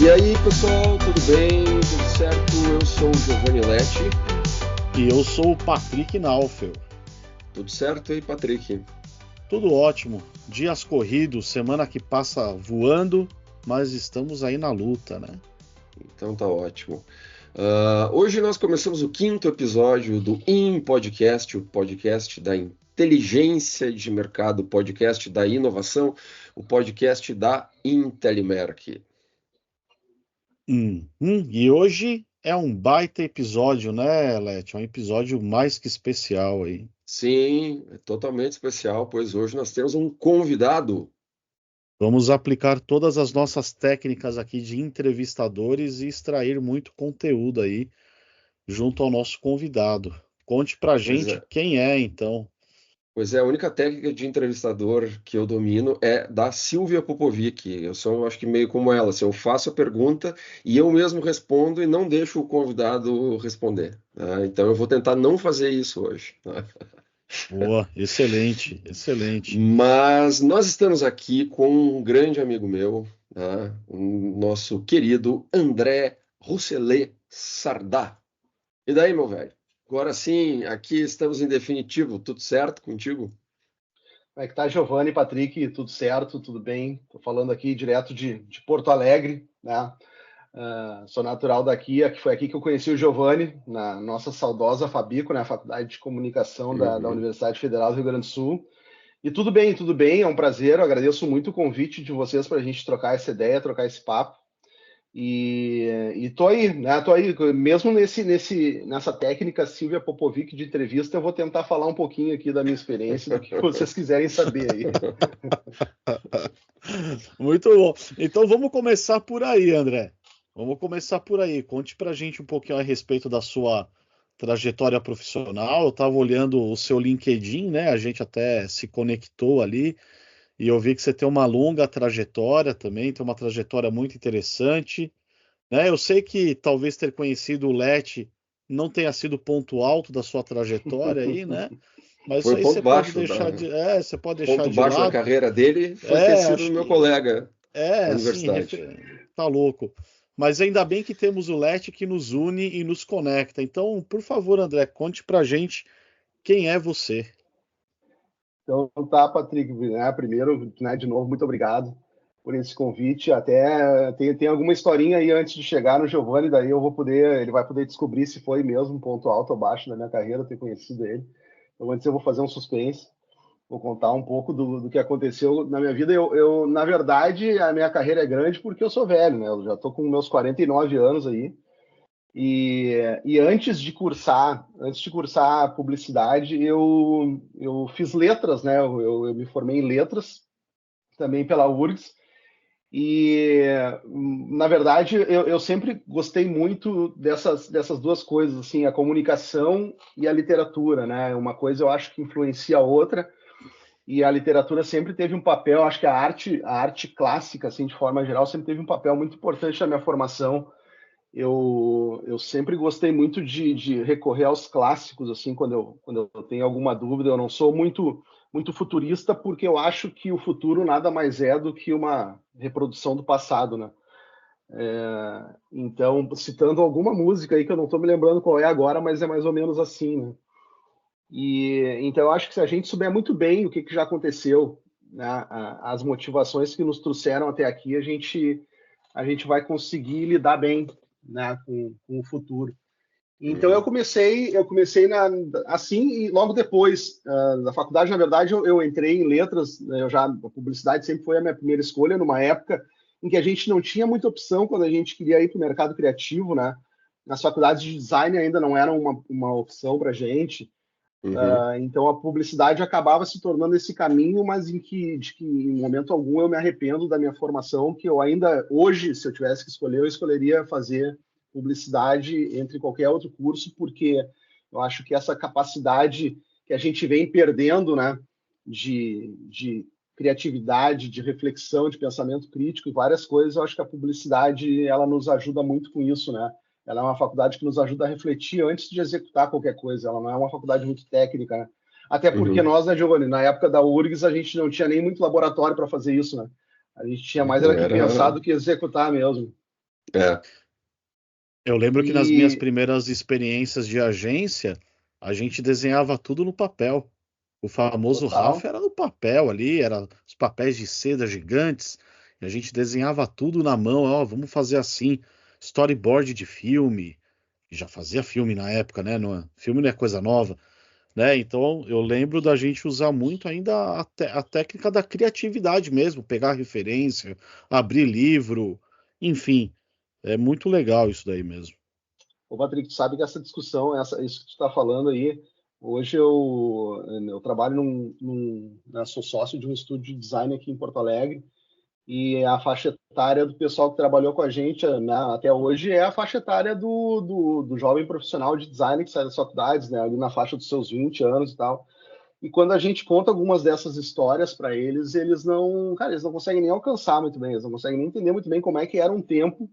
E aí, pessoal, tudo bem? Tudo certo? Eu sou o Giovanni Letti. E eu sou o Patrick Naufel. Tudo certo aí, Patrick? Tudo ótimo. Dias corridos, semana que passa voando, mas estamos aí na luta, né? Então tá ótimo. Hoje nós começamos o quinto episódio do Podcast, o podcast da inteligência de mercado, o podcast da inovação, o podcast da Intelimerc. E hoje é um baita episódio, né, Leti? É um episódio mais que especial aí. Sim, é totalmente especial, pois hoje nós temos um convidado. Vamos aplicar todas as nossas técnicas aqui de entrevistadores e extrair muito conteúdo aí junto ao nosso convidado. Conte pra Pois gente é. quem é, então. Pois é, a única técnica de entrevistador que eu domino é da Silvia Popovic. Eu sou, acho que meio como ela, assim, eu faço a pergunta e eu mesmo respondo e não deixo o convidado responder, né? Então eu vou tentar não fazer isso hoje, né? Boa, excelente, excelente. Mas nós estamos aqui com um grande amigo meu, né? O nosso querido André Rousselet Sardá. E daí, meu velho? Agora sim, aqui estamos em definitivo. Tudo certo contigo? Como é que tá, Giovanni, Patrick? Tudo certo? Tudo bem? Estou falando aqui direto de Porto Alegre, né? Sou natural daqui, foi aqui que eu conheci o Giovanni, na nossa saudosa Fabico, né? A Faculdade de Comunicação da Uhum. Universidade Federal do Rio Grande do Sul. E tudo bem, é um prazer, eu agradeço muito o convite de vocês para a gente trocar essa ideia, trocar esse papo. E tô aí, né? Tô aí, mesmo nessa técnica Silvia Popovic de entrevista, eu vou tentar falar um pouquinho aqui da minha experiência, do que vocês quiserem saber aí. Muito bom. Então vamos começar por aí, André. Vamos começar por aí. Conte pra gente um pouquinho a respeito da sua trajetória profissional. Eu estava olhando o seu LinkedIn, né? A gente até se conectou ali e eu vi que você tem uma longa trajetória também, tem uma trajetória muito interessante, né? Eu sei que talvez ter conhecido o Leti não tenha sido o ponto alto da sua trajetória aí, né? Mas isso Foi aí ponto você pode baixo deixar você pode deixar ponto de baixo da lado. carreira dele foi ter É, sido acho meu que colega na assim, universidade. tá louco. Mas ainda bem que temos o Leti que nos une e nos conecta. Então, por favor, André, conte pra gente quem é você. Então tá, Patrick, né? Primeiro, né, de novo, muito obrigado por esse convite. Até tem alguma historinha aí antes de chegar no Giovanni, daí ele vai poder descobrir se foi mesmo um ponto alto ou baixo da minha carreira ter conhecido ele. Então, antes eu vou fazer um suspense. Vou contar um pouco do que aconteceu na minha vida. Na verdade, a minha carreira é grande porque eu sou velho, né? Eu já estou com meus 49 anos aí. E antes de cursar publicidade, eu fiz letras, né? Eu me formei em letras, também pela URGS. E, na verdade, eu sempre gostei muito dessas duas coisas, assim, a comunicação e a literatura, né? Uma coisa eu acho que influencia a outra. E a literatura sempre teve um papel, acho que a arte clássica, assim, de forma geral, sempre teve um papel muito importante na minha formação. Eu sempre gostei muito de recorrer aos clássicos, assim, quando eu tenho alguma dúvida. Eu não sou muito futurista, porque eu acho que o futuro nada mais é do que uma reprodução do passado, né? Então, citando alguma música aí, que eu não estou me lembrando qual é agora, mas é mais ou menos assim, né? Então, eu acho que se a gente souber muito bem o que já aconteceu, né, as motivações que nos trouxeram até aqui, a gente vai conseguir lidar bem, né, com o futuro. Então, eu Uhum. comecei assim, e logo depois da faculdade, na verdade, eu entrei em letras, né. A publicidade sempre foi a minha primeira escolha, numa época em que a gente não tinha muita opção quando a gente queria ir para o mercado criativo, né? Nas faculdades de design ainda não eram uma opção para a gente. Uhum. Então a publicidade acabava se tornando esse caminho, mas de que em momento algum eu me arrependo da minha formação, que eu ainda hoje, se eu tivesse que escolher, eu escolheria fazer publicidade entre qualquer outro curso, porque eu acho que essa capacidade que a gente vem perdendo, né, de criatividade, de reflexão, de pensamento crítico e várias coisas, eu acho que a publicidade ela nos ajuda muito com isso, né? Ela é uma faculdade que nos ajuda a refletir antes de executar qualquer coisa. Ela não é uma faculdade muito técnica, né? Até porque Uhum. nós, né, Giovanni, na época da URGS, a gente não tinha nem muito laboratório para fazer isso, né? A gente tinha mais era que pensar Era, do que executar mesmo. É. Eu lembro que nas minhas E primeiras experiências de agência, a gente desenhava tudo no papel. O famoso Rafa total. era no papel ali, era os papéis de seda gigantes, e a gente desenhava tudo na mão, ó, vamos fazer assim, storyboard de filme, e já fazia filme na época, né? Filme não é coisa nova, né? Então eu lembro da gente usar muito ainda a técnica da criatividade mesmo, pegar referência, abrir livro, enfim, é muito legal isso daí mesmo. Ô, Patrick, tu sabe que essa discussão, isso que tu está falando aí, hoje eu trabalho né, sou sócio de um estúdio de design aqui em Porto Alegre, e a faixa etária do pessoal que trabalhou com a gente, né, até hoje é a faixa etária do jovem profissional de design que sai das faculdades, né, ali na faixa dos seus 20 anos e tal. E quando a gente conta algumas dessas histórias para eles, eles não, cara, eles não conseguem nem alcançar muito bem, eles não conseguem nem entender muito bem como é que era um tempo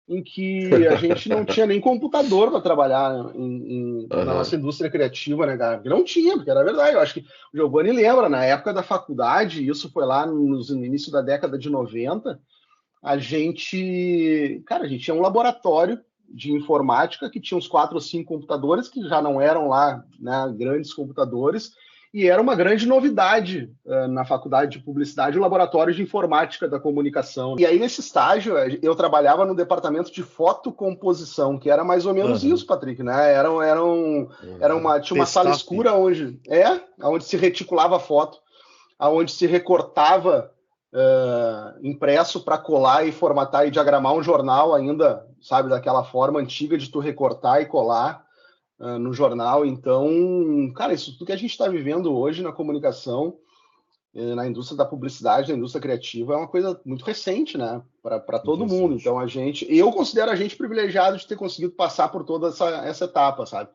em que a gente não tinha nem computador para trabalhar na nossa Aham. indústria criativa, né, cara? Não tinha, porque era verdade. Eu acho que o Giovanni lembra, na época da faculdade, isso foi lá no início da década de 90, cara, a gente tinha um laboratório de informática que tinha uns 4 ou 5 computadores que já não eram lá, né, grandes computadores, e era uma grande novidade na faculdade de publicidade, o laboratório de informática da comunicação. E aí, nesse estágio, eu trabalhava no departamento de fotocomposição, que era mais ou menos Aham. isso, Patrick, né? Tinha uma sala Destape. escura onde se reticulava a foto, onde se recortava impresso para colar e formatar e diagramar um jornal ainda, sabe, daquela forma antiga de tu recortar e colar no jornal. Então, cara, isso tudo que a gente está vivendo hoje na comunicação, na indústria da publicidade, na indústria criativa, é uma coisa muito recente, né, para todo mundo. Interessante. Então, eu considero a gente privilegiado de ter conseguido passar por toda essa etapa, sabe?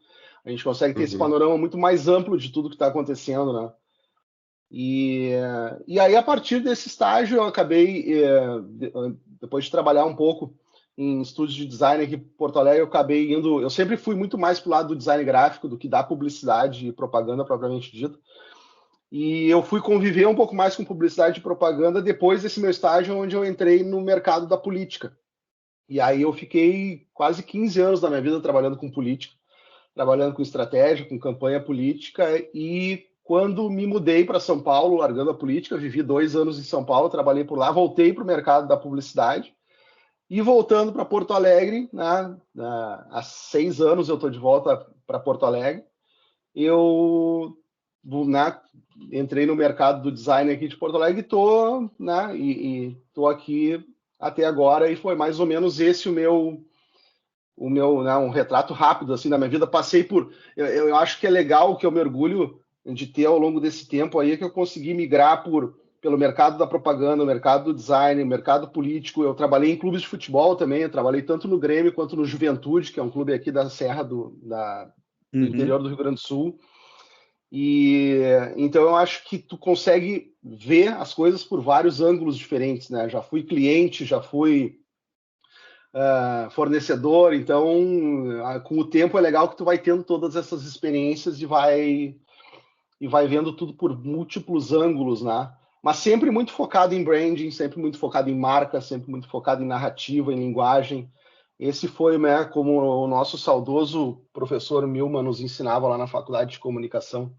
A gente consegue ter esse Uhum. panorama muito mais amplo de tudo que está acontecendo, né? E aí, a partir desse estágio, eu acabei, depois de trabalhar um pouco em estúdios de design aqui em Porto Alegre, eu acabei indo. Eu sempre fui muito mais para o lado do design gráfico do que da publicidade e propaganda propriamente dita. E eu fui conviver um pouco mais com publicidade e propaganda depois desse meu estágio, onde eu entrei no mercado da política. E aí eu fiquei quase 15 anos da minha vida trabalhando com política, trabalhando com estratégia, com campanha política, e quando me mudei para São Paulo, largando a política, vivi 2 anos em São Paulo, trabalhei por lá, voltei para o mercado da publicidade, e voltando para Porto Alegre, né, há 6 anos eu estou de volta para Porto Alegre, eu, né, entrei no mercado do design aqui de Porto Alegre e estou, né, aqui até agora, e foi mais ou menos esse o meu, né, um retrato rápido assim da minha vida. Passei por, eu acho que é legal, que eu me orgulho de ter ao longo desse tempo aí, que eu consegui migrar pelo mercado da propaganda, mercado do design, mercado político. Eu trabalhei em clubes de futebol também, eu trabalhei tanto no Grêmio quanto no Juventude, que é um clube aqui da Serra do Uhum. interior do Rio Grande do Sul. E então eu acho que tu consegue ver as coisas por vários ângulos diferentes, né? Já fui cliente, já fui fornecedor, então com o tempo é legal que tu vai tendo todas essas experiências e vai vendo tudo por múltiplos ângulos, né? Mas sempre muito focado em branding, sempre muito focado em marca, sempre muito focado em narrativa, em linguagem. Esse foi, né, como o nosso saudoso professor Milman nos ensinava lá na faculdade de comunicação,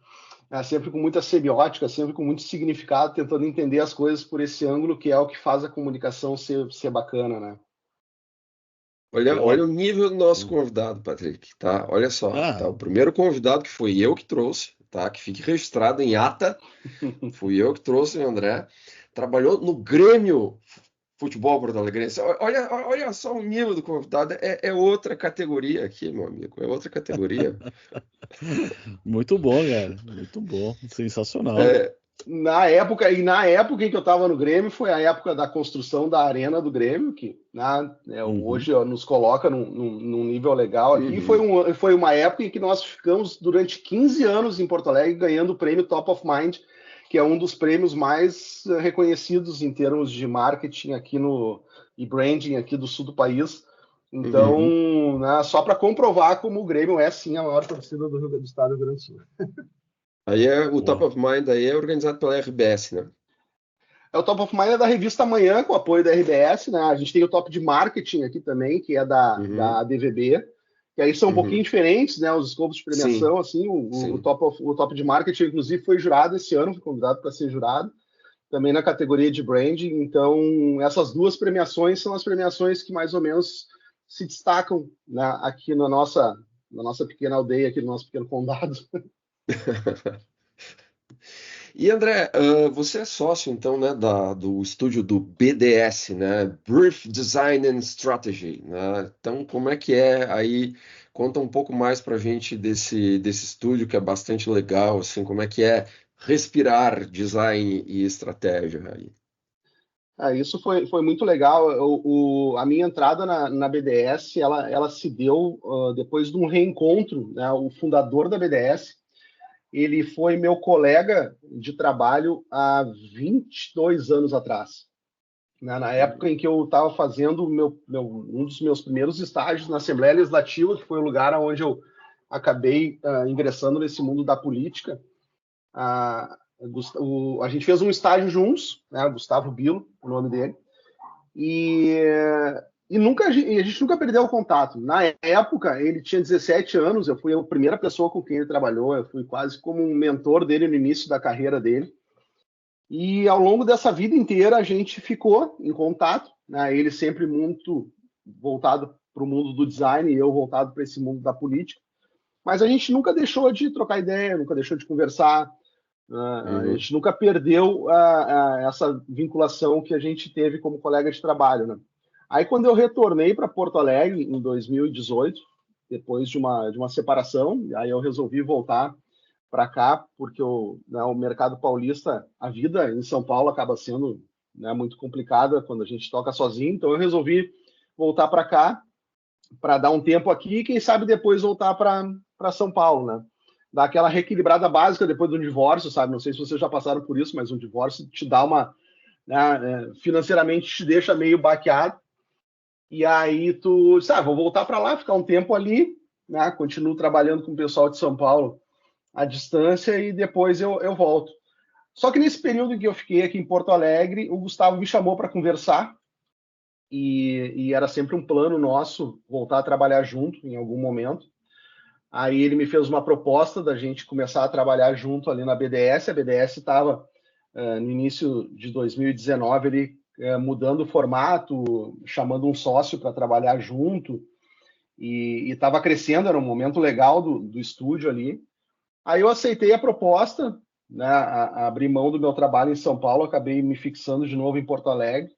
né, sempre com muita semiótica, sempre com muito significado, tentando entender as coisas por esse ângulo, que é o que faz a comunicação ser bacana, né? Olha Eu... o nível do nosso convidado, Patrick, tá? Olha só, tá? Ah, O primeiro convidado que foi eu que trouxe, tá? Que fique registrado em ata, fui eu que trouxe o André. Trabalhou no Grêmio Futebol Porto Alegrense. Olha só o nível do convidado, é outra categoria aqui, meu amigo, é outra categoria. muito bom, cara. Muito bom. Sensacional. É, Na época em que eu estava no Grêmio, foi a época da construção da arena do Grêmio, que, né, Uhum. hoje nos coloca num nível legal aqui. uhum, Foi uma época em que nós ficamos durante 15 anos em Porto Alegre ganhando o prêmio Top of Mind, que é um dos prêmios mais reconhecidos em termos de marketing aqui e branding aqui do sul do país. uhum. Então, né, só para comprovar como o Grêmio é sim a maior torcida do estado do Rio Grande do Sul. Aí o Top Porra. of Mind aí é organizado pela RBS, né? O Top of Mind é da revista Amanhã, com o apoio da RBS, né? A gente tem o Top de Marketing aqui também, que é da DVB, que aí são um pouquinho diferentes, né? Os escopos de premiação, Sim, assim, o sim. top de Marketing, inclusive, foi jurado esse ano, foi convidado para ser jurado, também na categoria de Branding. Então, essas duas premiações são as premiações que mais ou menos se destacam, né, aqui na nossa pequena aldeia, aqui no nosso pequeno condado. E André, você é sócio então, né, do estúdio do BDS, né, Brief Design and Strategy, né? Então, como é que é aí? Conta um pouco mais para a gente desse estúdio que é bastante legal, assim, como é que é respirar design e estratégia aí? Isso foi muito legal. A minha entrada na BDS, ela se deu depois de um reencontro, né? O fundador da BDS, ele foi meu colega de trabalho há 22 anos atrás, né? Na época em que eu estava fazendo um dos meus primeiros estágios na Assembleia Legislativa, que foi o lugar onde eu acabei ingressando nesse mundo da política. A gente fez um estágio juntos, né? Gustavo Bilo, o nome dele, e a gente nunca perdeu o contato. Na época, ele tinha 17 anos, eu fui a primeira pessoa com quem ele trabalhou, eu fui quase como um mentor dele no início da carreira dele. E ao longo dessa vida inteira a gente ficou em contato, né? Ele sempre muito voltado para o mundo do design e eu voltado para esse mundo da política. Mas a gente nunca deixou de trocar ideia, nunca deixou de conversar, a Uhum. gente nunca perdeu essa vinculação que a gente teve como colega de trabalho, né? Aí quando eu retornei para Porto Alegre em 2018, depois de uma separação, aí eu resolvi voltar para cá, porque o mercado paulista, a vida em São Paulo acaba sendo, né, muito complicada quando a gente toca sozinho, então eu resolvi voltar para cá, para dar um tempo aqui e quem sabe depois voltar para São Paulo, né? Dar aquela reequilibrada básica depois do divórcio, sabe? Não sei se vocês já passaram por isso, mas um divórcio te dá né, financeiramente te deixa meio baqueado. E aí tu, sabe, vou voltar para lá, ficar um tempo ali, né? Continuo trabalhando com o pessoal de São Paulo à distância e depois eu volto. Só que nesse período em que eu fiquei aqui em Porto Alegre, o Gustavo me chamou para conversar e era sempre um plano nosso voltar a trabalhar junto em algum momento. Aí ele me fez uma proposta da gente começar a trabalhar junto ali na BDS. A BDS estava, no início de 2019, ele mudando o formato, chamando um sócio para trabalhar junto, e estava crescendo, era um momento legal do estúdio ali. Aí eu aceitei a proposta, né, abri mão do meu trabalho em São Paulo, acabei me fixando de novo em Porto Alegre.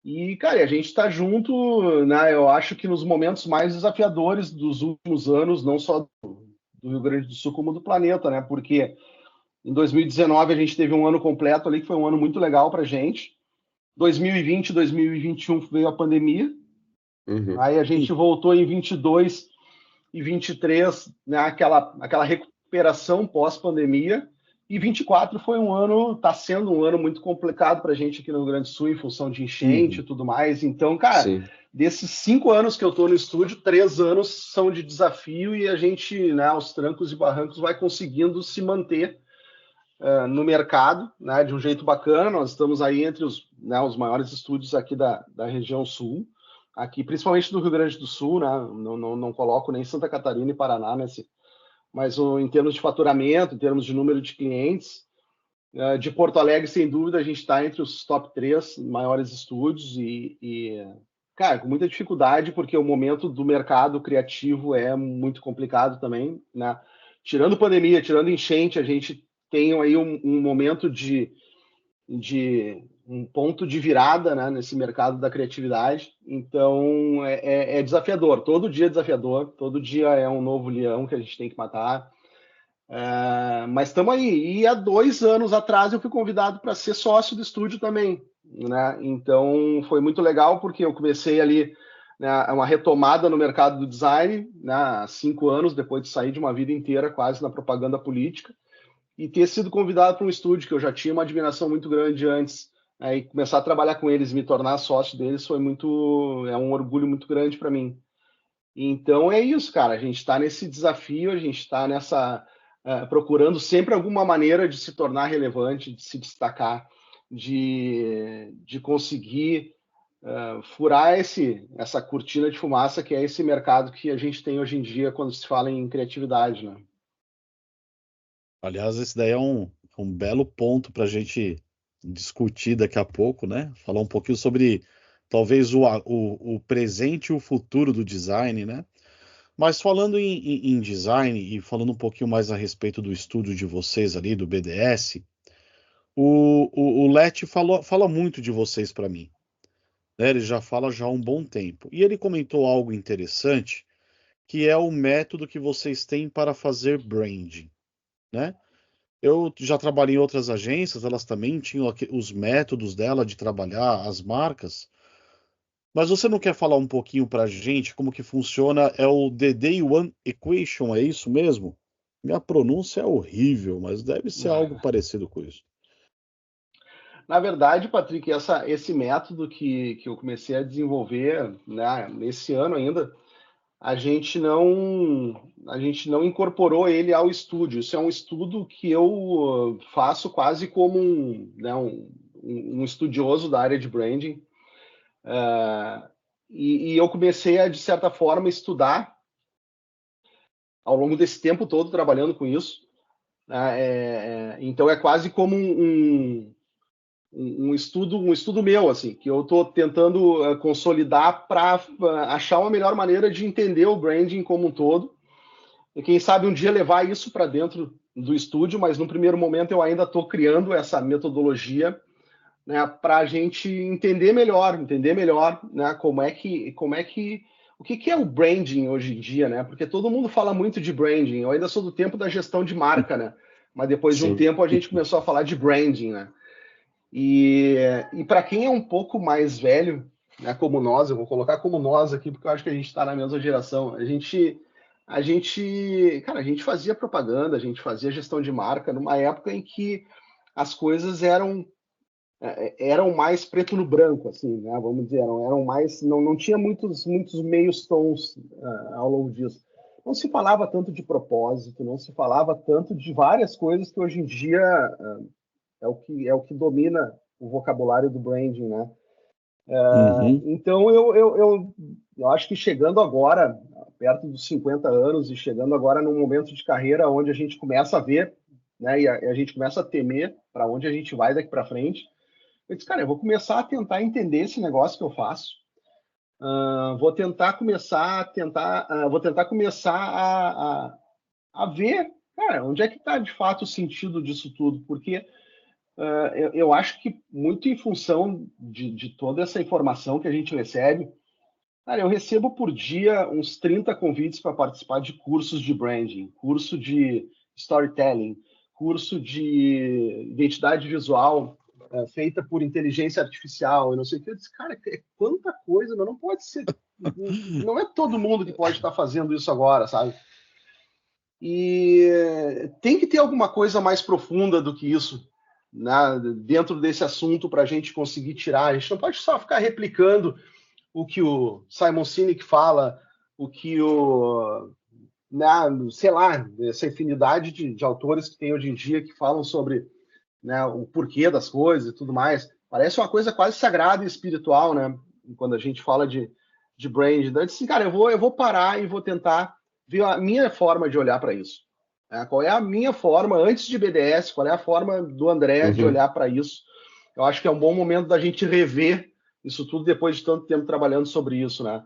E, cara, a gente está junto, né? Eu acho que nos momentos mais desafiadores dos últimos anos, não só do Rio Grande do Sul, como do planeta, né? Porque em 2019 a gente teve um ano completo ali, que foi um ano muito legal para a gente. 2020, 2021 veio a pandemia. Uhum. Aí a gente voltou em 22 e 23, né? Aquela recuperação pós-pandemia. E 24 foi um ano, está sendo um ano muito complicado para a gente aqui no Rio Grande do Sul, em função de enchente e Uhum. tudo mais. Então, cara, Sim. desses 5 anos que eu estou no estúdio, 3 anos são de desafio e a gente, né, aos trancos e barrancos, vai conseguindo se manter no mercado, né, de um jeito bacana. Nós estamos aí entre os maiores estúdios aqui da região sul, aqui, principalmente do Rio Grande do Sul, né? Não coloco nem Santa Catarina e Paraná mas em termos de faturamento, em termos de número de clientes, de Porto Alegre, sem dúvida, a gente está entre os top 3 maiores estúdios cara, com muita dificuldade, porque o momento do mercado criativo é muito complicado também, né? Tirando pandemia, tirando enchente, a gente tem aí um momento de um ponto de virada, né, nesse mercado da criatividade. Então é desafiador, todo dia é desafiador, todo dia é um novo leão que a gente tem que matar. Mas estamos aí. E há 2 anos atrás eu fui convidado para ser sócio do estúdio também, né? Então foi muito legal porque eu comecei ali, né, uma retomada no mercado do design, né, há 5 anos depois de sair de uma vida inteira quase na propaganda política e ter sido convidado para um estúdio que eu já tinha uma admiração muito grande antes, né, e começar a trabalhar com eles, me tornar sócio deles foi é um orgulho muito grande para mim. Então é isso, cara. A gente está nesse desafio, a gente está procurando sempre alguma maneira de se tornar relevante, de se destacar. de conseguir furar essa cortina de fumaça que é esse mercado que a gente tem hoje em dia quando se fala em criatividade, né? Aliás, esse daí é um belo ponto para a gente discutir daqui a pouco, né? Falar um pouquinho sobre talvez o presente e o futuro do design, né? Mas falando em design e falando um pouquinho mais a respeito do estúdio de vocês ali, do BDS, o Leti fala muito de vocês para mim, né? Ele já fala já há um bom tempo. E ele comentou algo interessante, que é o método que vocês têm para fazer branding, né? Eu já trabalhei em outras agências, elas também tinham os métodos dela de trabalhar as marcas. Mas você não quer falar um pouquinho para a gente como que funciona? É o The Day One Equation, é isso mesmo? Minha pronúncia é horrível, mas deve ser algo parecido com isso. Na verdade, Patrick, esse método que eu comecei a desenvolver, né, nesse ano ainda, a gente não incorporou ele ao estúdio. Isso é um estudo que eu faço quase como um estudioso da área de branding. E eu comecei a, de certa forma, estudar ao longo desse tempo todo trabalhando com isso. Então é quase como um estudo meu, assim, que eu estou tentando consolidar para achar uma melhor maneira de entender o branding como um todo. E quem sabe um dia levar isso para dentro do estúdio, mas no primeiro momento eu ainda estou criando essa metodologia, né, para a gente entender melhor, né, o que é o branding hoje em dia, né? Porque todo mundo fala muito de branding. Eu ainda sou do tempo da gestão de marca, né? Mas depois de um Sim. tempo a gente começou a falar de branding, né? E para quem é um pouco mais velho, né, como nós, eu vou colocar como nós aqui, porque eu acho que a gente está na mesma geração. A gente, cara, a gente fazia propaganda, a gente fazia gestão de marca numa época em que as coisas eram mais preto no branco, assim, né? Vamos dizer, eram mais, não tinha muitos meios tons ao longo disso. Não se falava tanto de propósito, não se falava tanto de várias coisas que hoje em dia é o que domina o vocabulário do branding, né? Uhum. Então, eu acho que chegando agora, perto dos 50 anos, e chegando agora num momento de carreira onde a gente começa a ver, né, e a gente começa a temer para onde a gente vai daqui para frente, eu disse, cara, eu vou começar a tentar entender esse negócio que eu faço, vou tentar começar a ver, cara, onde é que está de fato o sentido disso tudo, porque eu acho que muito em função de toda essa informação que a gente recebe, cara, eu recebo por dia uns 30 convites para participar de cursos de branding, curso de storytelling, curso de identidade visual feita por inteligência artificial, eu não sei o que. Eu disse, cara, é quanta coisa, mas não pode ser. Não é todo mundo que pode estar fazendo isso agora, sabe? E tem que ter alguma coisa mais profunda do que isso, né, dentro desse assunto para a gente conseguir tirar. A gente não pode só ficar replicando o que o Simon Sinek fala, o que né, sei lá, essa infinidade de autores que tem hoje em dia que falam sobre, né, o porquê das coisas e tudo mais. Parece uma coisa quase sagrada e espiritual, né? Quando a gente fala de brand. Então, eu disse, cara, eu vou parar e vou tentar ver a minha forma de olhar para isso. Né? Qual é a minha forma, antes de BDS, qual é a forma do André de olhar para isso? Eu acho que é um bom momento da gente rever isso tudo depois de tanto tempo trabalhando sobre isso, né?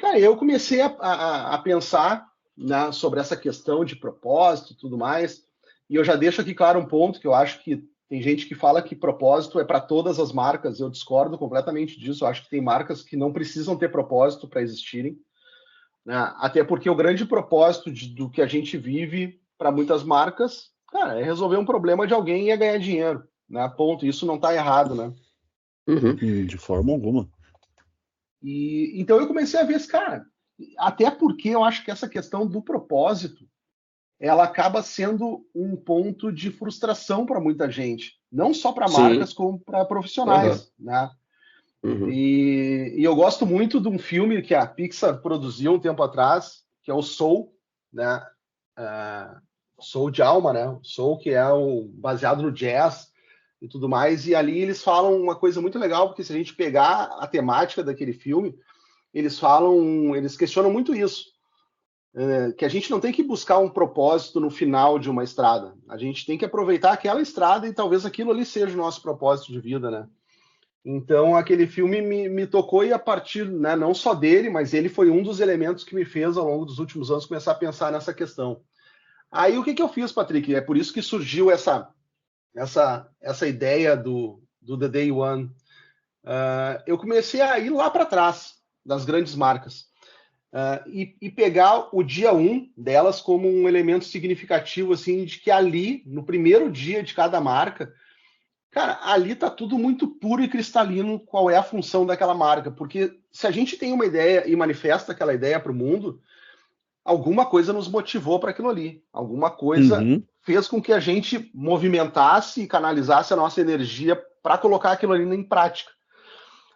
Cara, eu comecei a pensar, né, sobre essa questão de propósito e tudo mais, e eu já deixo aqui claro um ponto que eu acho que tem gente que fala que propósito é para todas as marcas, eu discordo completamente disso, eu acho que tem marcas que não precisam ter propósito para existirem, né? Até porque o grande propósito do que a gente vive para muitas marcas, cara, é resolver um problema de alguém e é ganhar dinheiro, né? Ponto. Isso não está errado, né? Uhum. De forma alguma. Então eu comecei a ver esse cara, até porque eu acho que essa questão do propósito, ela acaba sendo um ponto de frustração para muita gente, não só para Sim. marcas como para Aham. profissionais, né? Uhum. E eu gosto muito de um filme que a Pixar produziu um tempo atrás, que é o Soul, né? Soul de alma, né? Soul, que é baseado no jazz. e tudo mais, e ali eles falam uma coisa muito legal, porque se a gente pegar a temática daquele filme, eles questionam muito isso, que a gente não tem que buscar um propósito no final de uma estrada, a gente tem que aproveitar aquela estrada e talvez aquilo ali seja o nosso propósito de vida, né? Então aquele filme me tocou e a partir, né, não só dele, mas ele foi um dos elementos que me fez ao longo dos últimos anos começar a pensar nessa questão. Aí o que eu fiz, Patrick? É por isso que surgiu essa ideia do The Day One. Eu comecei a ir lá para trás das grandes marcas e pegar o dia 1 delas como um elemento significativo, assim, de que ali, no primeiro dia de cada marca, cara, ali tá tudo muito puro e cristalino qual é a função daquela marca, porque se a gente tem uma ideia e manifesta aquela ideia para o mundo, alguma coisa nos motivou para aquilo ali, alguma coisa fez com que a gente movimentasse e canalizasse a nossa energia para colocar aquilo ali em prática.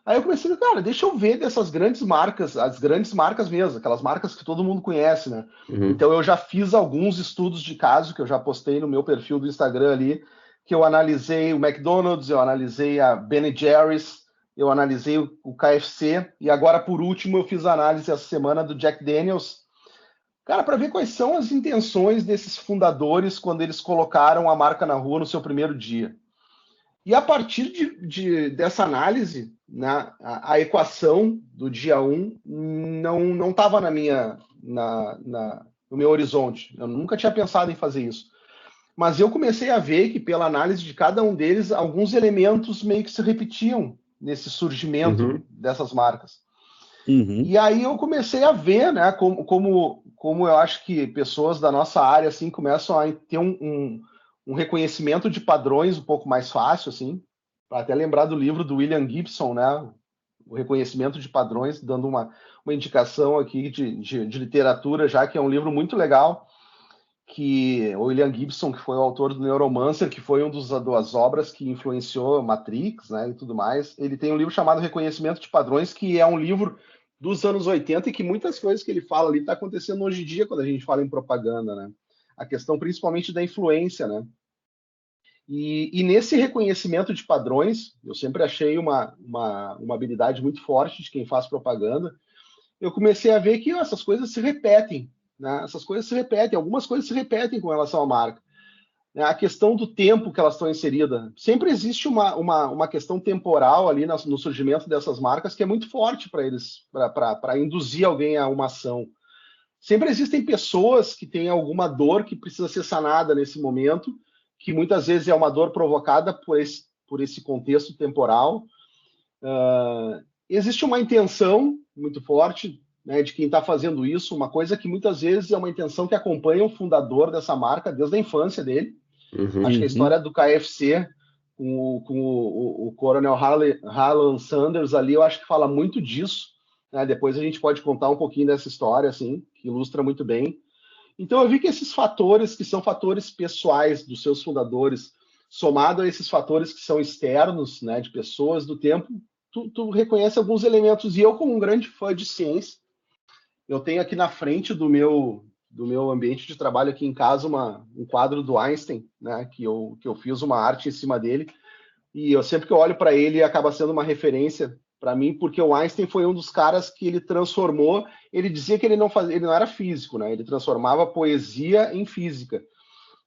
Aí eu comecei, cara, deixa eu ver dessas grandes marcas, as grandes marcas mesmo, aquelas marcas que todo mundo conhece, né? Então eu já fiz alguns estudos de caso que eu já postei no meu perfil do Instagram ali, que eu analisei o McDonald's, eu analisei a Ben & Jerry's, eu analisei o KFC, e agora, por último, eu fiz a análise essa semana do Jack Daniels, cara, para ver quais são as intenções desses fundadores quando eles colocaram a marca na rua no seu primeiro dia. E a partir dessa análise, né, a equação do dia 1 não estava no meu horizonte. Eu nunca tinha pensado em fazer isso. Mas eu comecei a ver que, pela análise de cada um deles, alguns elementos meio que se repetiam nesse surgimento dessas marcas. E aí eu comecei a ver, né, como eu acho que pessoas da nossa área assim, começam a ter um reconhecimento de padrões um pouco mais fácil, assim, para até lembrar do livro do William Gibson, né, o reconhecimento de padrões, dando uma indicação aqui de literatura, já que é um livro muito legal, que o William Gibson, que foi o autor do Neuromancer, que foi das obras que influenciou Matrix, né, e tudo mais, ele tem um livro chamado Reconhecimento de Padrões, que é um livro dos anos 80 e que muitas coisas que ele fala ali está acontecendo hoje em dia quando a gente fala em propaganda, né? A questão principalmente da influência, né? E nesse reconhecimento de padrões, eu sempre achei uma habilidade muito forte de quem faz propaganda, eu comecei a ver que essas coisas se repetem, né? Essas coisas se repetem, algumas coisas se repetem com relação à marca. A questão do tempo que elas estão inseridas. Sempre existe uma questão temporal ali no surgimento dessas marcas que é muito forte para eles, para induzir alguém a uma ação. Sempre existem pessoas que têm alguma dor que precisa ser sanada nesse momento, que muitas vezes é uma dor provocada por esse contexto temporal. Existe uma intenção muito forte, né, de quem está fazendo isso, uma coisa que muitas vezes é uma intenção que acompanha o fundador dessa marca desde a infância dele. Acho que a história do KFC com o Coronel Harlan Sanders ali, eu acho que fala muito disso, né? Depois a gente pode contar um pouquinho dessa história, assim, que ilustra muito bem. Então eu vi que esses fatores, que são fatores pessoais dos seus fundadores, somado a esses fatores que são externos, né, de pessoas, do tempo, tu reconhece alguns elementos. E eu, como um grande fã de ciência, eu tenho aqui na frente do meu ambiente de trabalho aqui em casa um quadro do Einstein, né, que eu fiz uma arte em cima dele, e eu sempre que eu olho para ele acaba sendo uma referência para mim, porque o Einstein foi um dos caras que ele transformou, ele dizia que ele não era físico, né, ele transformava poesia em física,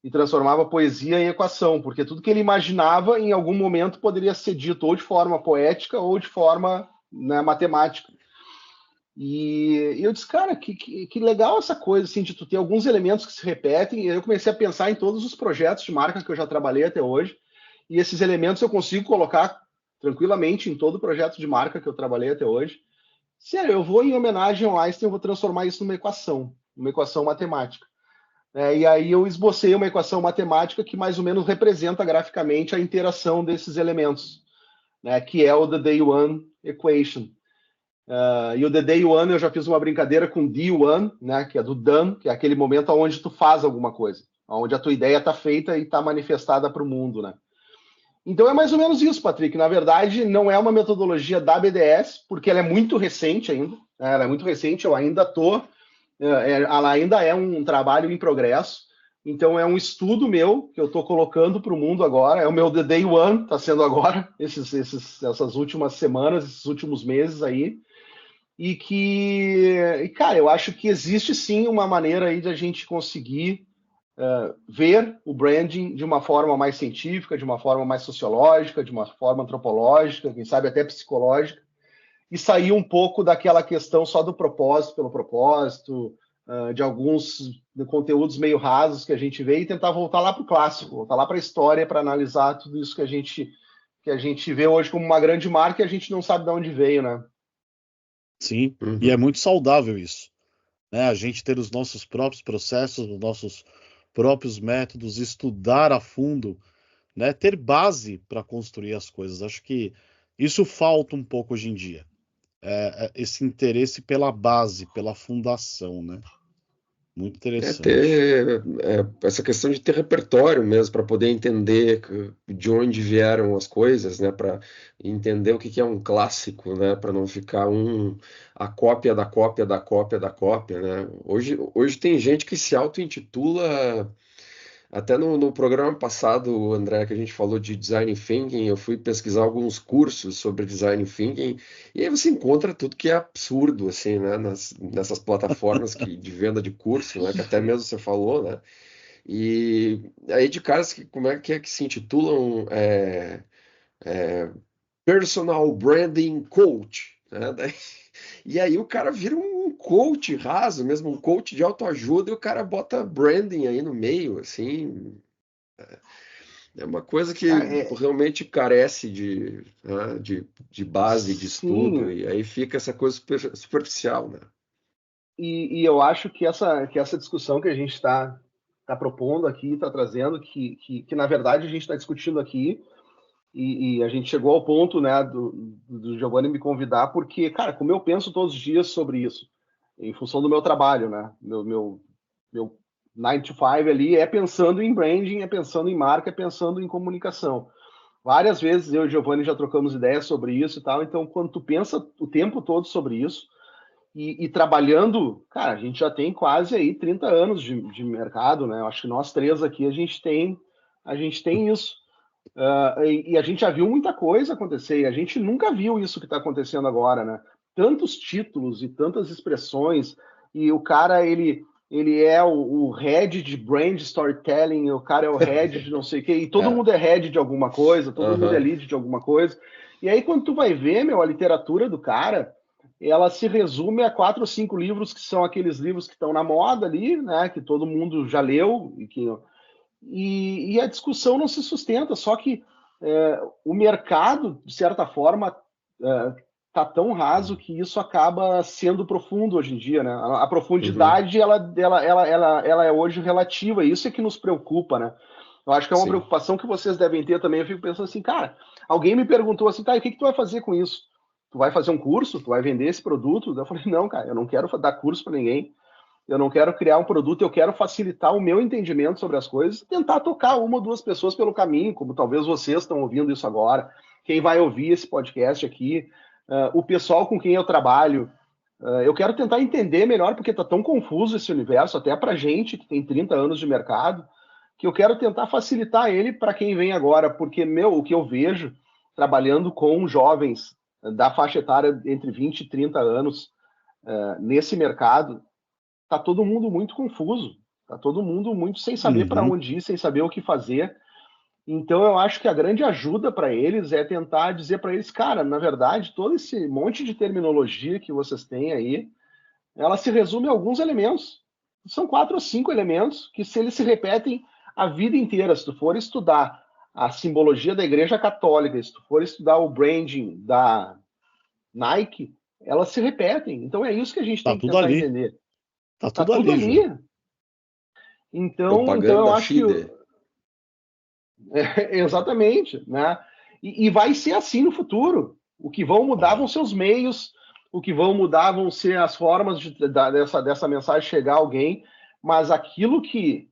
e transformava poesia em equação, porque tudo que ele imaginava em algum momento poderia ser dito ou de forma poética ou de forma, né, matemática. E eu disse, cara, que legal essa coisa, assim, de tu ter alguns elementos que se repetem. E eu comecei a pensar em todos os projetos de marca que eu já trabalhei até hoje. E esses elementos eu consigo colocar tranquilamente em todo projeto de marca que eu trabalhei até hoje. Sério, eu vou, em homenagem ao Einstein, eu vou transformar isso numa equação matemática. E aí eu esbocei uma equação matemática que mais ou menos representa graficamente a interação desses elementos, né, que é o The Day One Equation. E o The Day One eu já fiz uma brincadeira com D1, né, que é do done, que é aquele momento onde tu faz alguma coisa, onde a tua ideia está feita e está manifestada para o mundo, né? Então é mais ou menos isso, Patrick. Na verdade, não é uma metodologia da BDS, porque ela é muito recente ainda. Ela é muito recente, eu ainda ela ainda é um trabalho em progresso, Então é um estudo meu que eu estou colocando para o mundo agora, é o meu The Day One, está sendo agora, essas últimas semanas, esses últimos meses aí, cara, eu acho que existe sim uma maneira aí de a gente conseguir ver o branding de uma forma mais científica, de uma forma mais sociológica, de uma forma antropológica, quem sabe até psicológica, e sair um pouco daquela questão só do propósito pelo propósito, de alguns conteúdos meio rasos que a gente vê e tentar voltar lá para o clássico, voltar lá para a história para analisar tudo isso que a gente vê hoje como uma grande marca e a gente não sabe de onde veio, né? Sim, e é muito saudável isso, né? A gente ter os nossos próprios processos, os nossos próprios métodos, estudar a fundo, né? Ter base para construir as coisas. Acho que isso falta um pouco hoje em dia. Esse interesse pela base, pela fundação, né? Muito interessante. Essa questão de ter repertório mesmo para poder entender de onde vieram as coisas, né? Para entender o que que é um clássico, né? Para não ficar a cópia da cópia da cópia da cópia, né? Hoje tem gente que se auto-intitula. Até no programa passado, André, que a gente falou de design thinking, eu fui pesquisar alguns cursos sobre design thinking e aí você encontra tudo que é absurdo, assim, né, nessas plataformas de venda de curso, né, que até mesmo você falou, né, e aí de caras que, como é que se intitulam Personal Branding Coach, né, e aí o cara vira um coach raso mesmo, um coach de autoajuda e o cara bota branding aí no meio, assim. É uma coisa que Ah, realmente carece de base, de estudo, sim, e aí fica essa coisa superficial, né? e eu acho que essa discussão que a gente tá propondo aqui, está trazendo, que na verdade a gente está discutindo aqui, e a gente chegou ao ponto, né, do Giovanni me convidar, porque, cara, como eu penso todos os dias sobre isso, em função do meu trabalho, né, meu 9 to 5 ali é pensando em branding, é pensando em marca, é pensando em comunicação. Várias vezes eu e o Giovanni já trocamos ideias sobre isso e tal, então quando tu pensa o tempo todo sobre isso, e trabalhando, cara, a gente já tem quase aí 30 anos de mercado, né? Eu acho que nós três aqui a gente tem isso. E a gente já viu muita coisa acontecer, e a gente nunca viu isso que está acontecendo agora, né? Tantos títulos e tantas expressões, e o cara, ele é o head de brand storytelling, o cara é o head de não sei o quê, e todo É, mundo é head de alguma coisa, todo mundo é aham, lead de alguma coisa. E aí, quando tu vai ver, meu, a literatura do cara, ela se resume a 4 ou 5 livros que são aqueles livros que estão na moda ali, né? Que todo mundo já leu e a discussão não se sustenta. Só que o mercado, de certa forma, tá tão raso que isso acaba sendo profundo hoje em dia, né? A uhum, profundidade ela é hoje relativa. Isso é que nos preocupa, né? Eu acho que é uma sim. preocupação que vocês devem ter também. Eu fico pensando assim, cara, alguém me perguntou assim, tá, e o que que tu vai fazer com isso? Tu vai fazer um curso? Tu vai vender esse produto? Eu falei, não, cara, eu não quero dar curso para ninguém. Eu não quero criar um produto, eu quero facilitar o meu entendimento sobre as coisas e tentar tocar 1 ou 2 pessoas pelo caminho, como talvez vocês estão ouvindo isso agora, quem vai ouvir esse podcast aqui, o pessoal com quem eu trabalho. Eu quero tentar entender melhor, porque está tão confuso esse universo, até para gente que tem 30 anos de mercado, que eu quero tentar facilitar ele para quem vem agora, porque, meu, o que eu vejo trabalhando com jovens da faixa etária entre 20 e 30 anos nesse mercado, tá todo mundo muito confuso, tá todo mundo muito sem saber para Uhum. onde ir, sem saber o que fazer. Então eu acho que a grande ajuda para eles é tentar dizer para eles, cara, na verdade, todo esse monte de terminologia que vocês têm aí, ela se resume a alguns elementos. São 4 ou 5 elementos que se eles se repetem a vida inteira, se tu for estudar a simbologia da Igreja Católica, se tu for estudar o branding da Nike, elas se repetem. Então é isso que a gente Tá tem que tudo tentar ali. entender. Tá Tá tudo tudo ali já. ali. Então eu Propaganda acho que FIDE. exatamente, né? E vai ser assim no futuro. O que vão mudar vão Vai. ser os meios, o que vão mudar vão ser as formas dessa mensagem chegar a alguém, mas aquilo que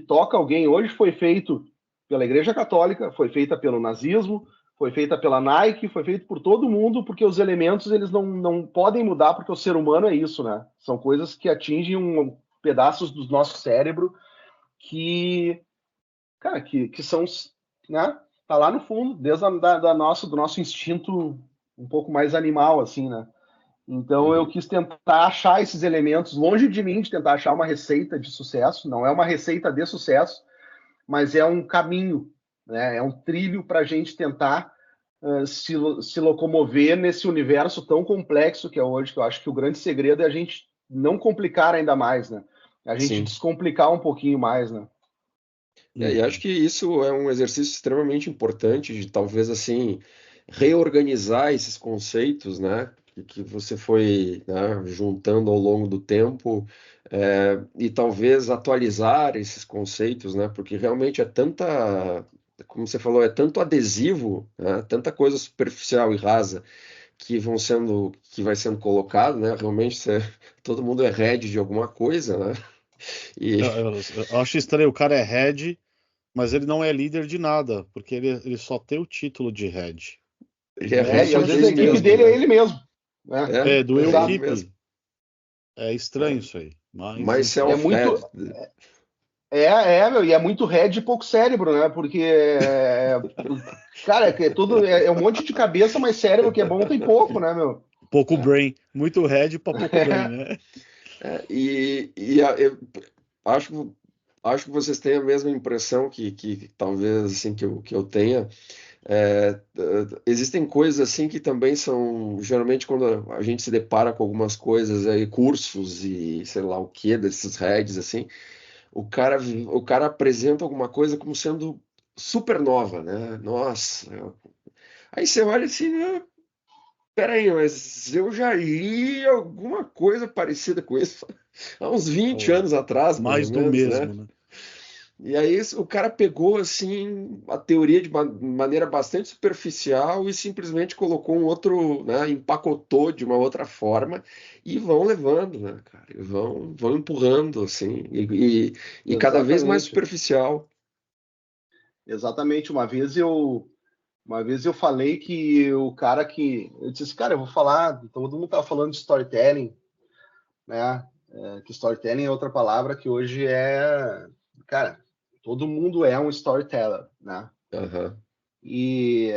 toca alguém hoje foi feito pela Igreja Católica, foi feita pelo nazismo, foi feita pela Nike, foi feito por todo mundo, porque os elementos eles não podem mudar, porque o ser humano é isso, né? São coisas que atingem pedaços do nosso cérebro que, cara, que são, né? Tá lá no fundo, desde do nosso instinto um pouco mais animal, assim, né? Então eu quis tentar achar esses elementos, longe de mim de tentar achar uma receita de sucesso, não é uma receita de sucesso, mas é um caminho, né? É um trilho para a gente tentar se locomover nesse universo tão complexo que é hoje, que eu acho que o grande segredo é a gente não complicar ainda mais, né? A gente Sim. descomplicar um pouquinho mais, né? E acho que isso é um exercício extremamente importante de talvez assim reorganizar esses conceitos, né, que você foi, né, juntando ao longo do tempo, e talvez atualizar esses conceitos, né, porque realmente é tanta, como você falou, é tanto adesivo, né, tanta coisa superficial e rasa que vai sendo colocado, né, realmente todo mundo é head de alguma coisa, né, e Eu acho estranho, o cara é head, mas ele não é líder de nada, porque ele só tem o título de head. ele é É, e head às vezes a dele equipe mesmo, dele é né? ele mesmo, né? É, do É eu ele Exato. mesmo. keep. É estranho isso aí, mas Mais E é enfim. muito, self-head. meu, e é muito head e pouco cérebro, né? Porque, cara, é tudo, é um monte de cabeça, mas cérebro que é bom tem pouco, né, meu? Pouco brain, muito head para pouco brain, né? Eu acho que vocês têm a mesma impressão que talvez assim que eu tenha. Existem coisas assim que também são, geralmente quando a gente se depara com algumas coisas aí, cursos e sei lá o que desses heads assim, o cara apresenta alguma coisa como sendo super nova, né? Nossa, aí você olha assim, né? Peraí, mas eu já li alguma coisa parecida com isso há uns 20 Oh, anos atrás, mais ou mais do menos, né? mesmo, né? E aí o cara pegou assim a teoria de maneira bastante superficial e simplesmente colocou um outro, né, empacotou de uma outra forma e vão levando, né, cara? E vão empurrando assim e cada vez mais Exatamente. superficial. Exatamente. Uma vez eu falei que o cara que. Eu disse assim, cara, eu vou falar. Todo mundo tá falando de storytelling, né? Que storytelling é outra palavra que hoje é. Cara, todo mundo é um storyteller, né? Aham. E